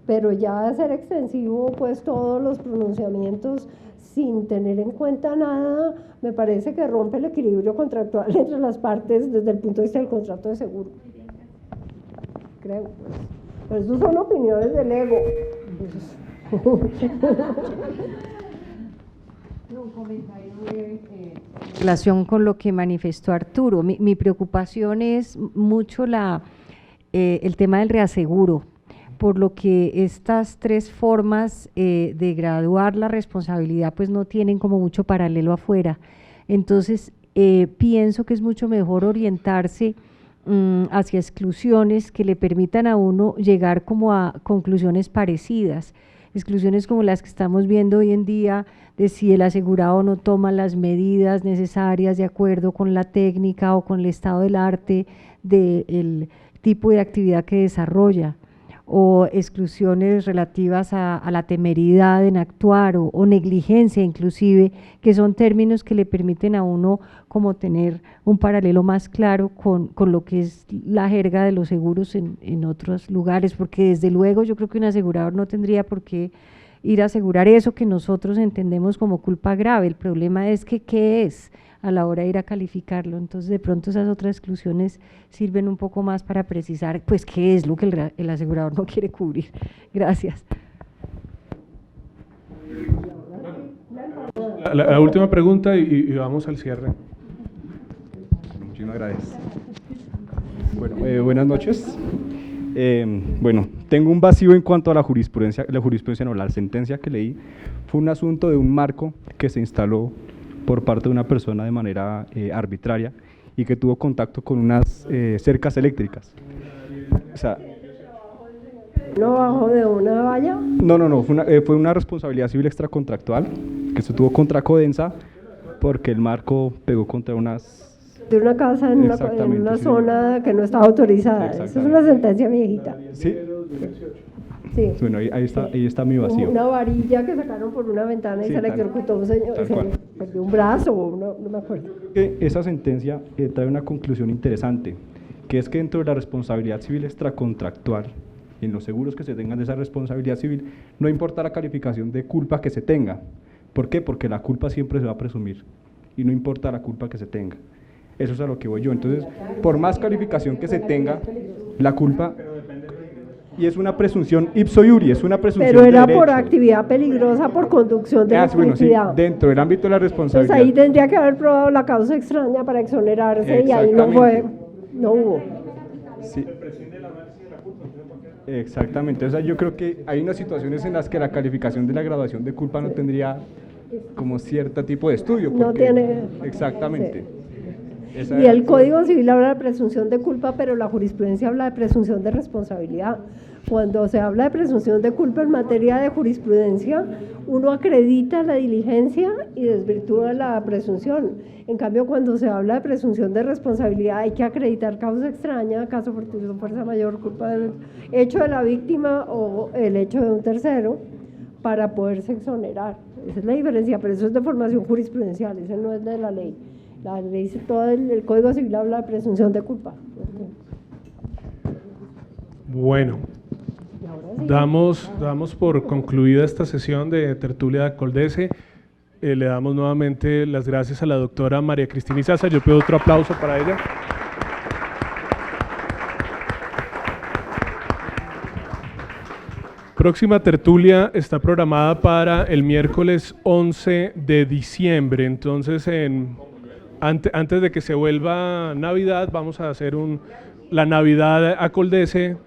Pero ya hacer extensivo pues todos los pronunciamientos sin tener en cuenta nada, me parece que rompe el equilibrio contractual entre las partes desde el punto de vista del contrato de seguro. Creo, pues. Pero eso son opiniones del ego. Un comentario breve en relación con lo que manifestó Arturo. Mi preocupación es mucho el tema del reaseguro, por lo que estas tres formas de graduar la responsabilidad pues no tienen como mucho paralelo afuera. Entonces, pienso que es mucho mejor orientarse hacia exclusiones que le permitan a uno llegar como a conclusiones parecidas, exclusiones como las que estamos viendo hoy en día, de si el asegurado no toma las medidas necesarias de acuerdo con la técnica o con el estado del arte del tipo de actividad que desarrolla, o exclusiones relativas a la temeridad en actuar o negligencia inclusive, que son términos que le permiten a uno como tener un paralelo más claro con lo que es la jerga de los seguros en otros lugares, porque desde luego yo creo que un asegurador no tendría por qué ir a asegurar eso que nosotros entendemos como culpa grave. El problema es que qué es a la hora de ir a calificarlo. Entonces de pronto esas otras exclusiones sirven un poco más para precisar pues qué es lo que el asegurador no quiere cubrir. Gracias. La última pregunta y vamos al cierre. Muchísimas gracias. Bueno, buenas noches. Bueno, tengo un vacío en cuanto a la jurisprudencia no, la sentencia que leí fue un asunto de un marco que se instaló por parte de una persona de manera arbitraria y que tuvo contacto con unas cercas eléctricas. O sea, ¿no bajo de una valla? No, fue una responsabilidad civil extracontractual que se tuvo contra Codensa porque el marco pegó contra unas... De una casa en una zona que no estaba autorizada. Esa es una sentencia viejita. ¿Sí? Sí. Bueno, ahí está mi vacío. Una varilla que sacaron por una ventana y se electrocutó un señor, se perdió un brazo, no me acuerdo. Esa sentencia trae una conclusión interesante, que es que dentro de la responsabilidad civil extracontractual, en los seguros que se tengan de esa responsabilidad civil, no importa la calificación de culpa que se tenga. ¿Por qué? Porque la culpa siempre se va a presumir y no importa la culpa que se tenga. Eso es a lo que voy yo. Entonces, por más calificación que se tenga, la culpa... Y es una presunción ipso iuri, es una presunción pero era de derecho. por actividad peligrosa, por conducción de electricidad. Sí, dentro del ámbito de la responsabilidad. Entonces ahí tendría que haber probado la causa extraña para exonerarse y ahí no hubo. Sí. Exactamente, o sea, yo creo que hay unas situaciones en las que la calificación de la graduación de culpa no tendría como cierto tipo de estudio. No tiene. Exactamente. Sí. Y el Código Civil habla de presunción de culpa, pero la jurisprudencia habla de presunción de responsabilidad. Cuando se habla de presunción de culpa en materia de jurisprudencia, uno acredita la diligencia y desvirtúa la presunción. En cambio, cuando se habla de presunción de responsabilidad, hay que acreditar causa extraña, caso fortuito, fuerza mayor, culpa del hecho de la víctima o el hecho de un tercero, para poderse exonerar. Esa es la diferencia, pero eso es de formación jurisprudencial, eso no es de la ley. La ley, todo el Código Civil habla de presunción de culpa. Bueno, damos por concluida esta sesión de tertulia de Acoldece. Le damos nuevamente las gracias a la doctora María Cristina Izaza. Yo pido otro aplauso para ella. Próxima tertulia está programada para el miércoles 11 de diciembre, entonces antes de que se vuelva Navidad, vamos a hacer la Navidad Acoldece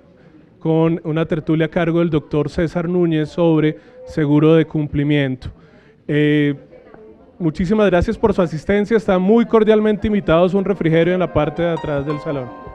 con una tertulia a cargo del doctor César Núñez sobre seguro de cumplimiento. Muchísimas gracias por su asistencia, están muy cordialmente invitados a un refrigerio en la parte de atrás del salón.